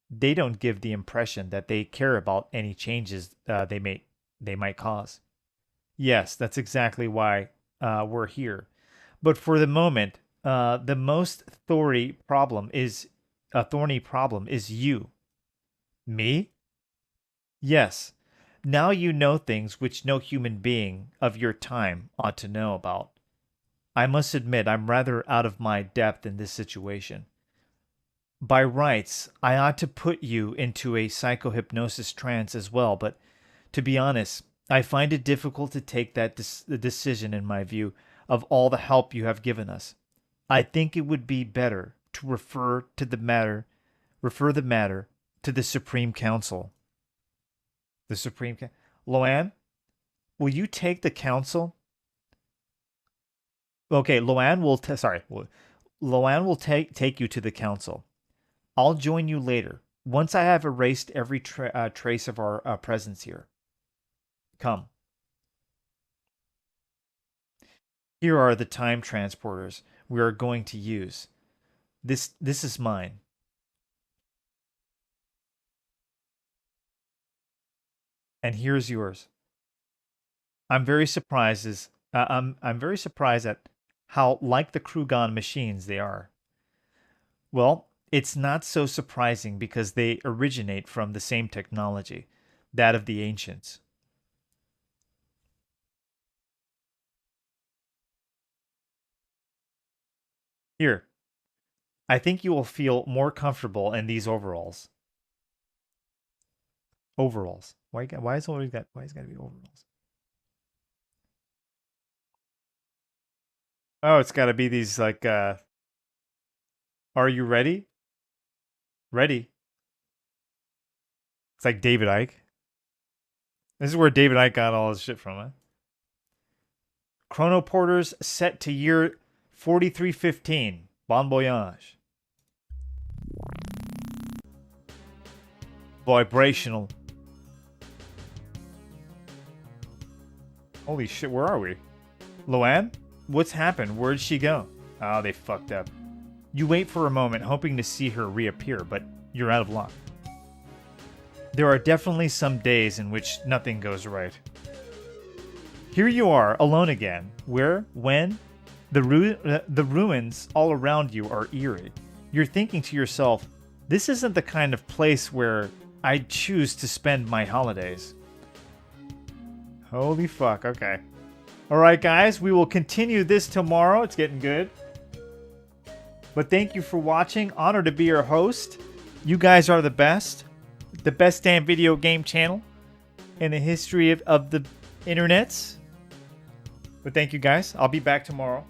They don't give the impression that they care about any changes they might cause. Yes, that's exactly why we're here. But for the moment, the most thorny problem is you. Me? Yes. Now you know things which no human being of your time ought to know about. I must admit I'm rather out of my depth in this situation. By rights, I ought to put you into a psychohypnosis trance as well, but to be honest, I find it difficult to take that decision in my view of all the help you have given us. I think it would be better to refer the matter to the Supreme Council. The Supreme Council. Loan, will you take the council? Okay, Loan will take you to the council. I'll join you later, once I have erased every trace of our presence here. Come. Here are the time transporters we are going to use. This is mine. And here's yours. I'm very surprised at how like the Krugon machines they are. Well, it's not so surprising because they originate from the same technology, that of the ancients. Here, I think you will feel more comfortable in these overalls. Overalls. Why is it got to be overalls? Oh, it's got to be these like are you ready? Ready. It's like David Icke. This is where David Icke got all his shit from, huh? Chronoporters set to year 4315. Bon voyage. Vibrational. Holy shit, where are we? Loan? What's happened? Where'd she go? Oh, they fucked up. You wait for a moment, hoping to see her reappear, but you're out of luck. There are definitely some days in which nothing goes right. Here you are, alone again. Where? When? The ruins all around you are eerie. You're thinking to yourself, this isn't the kind of place where I'd choose to spend my holidays. Holy fuck, okay. Alright guys, we will continue this tomorrow. It's getting good. But thank you for watching. Honored to be your host. You guys are the best. The best damn video game channel in the history of the internets. But thank you guys. I'll be back tomorrow.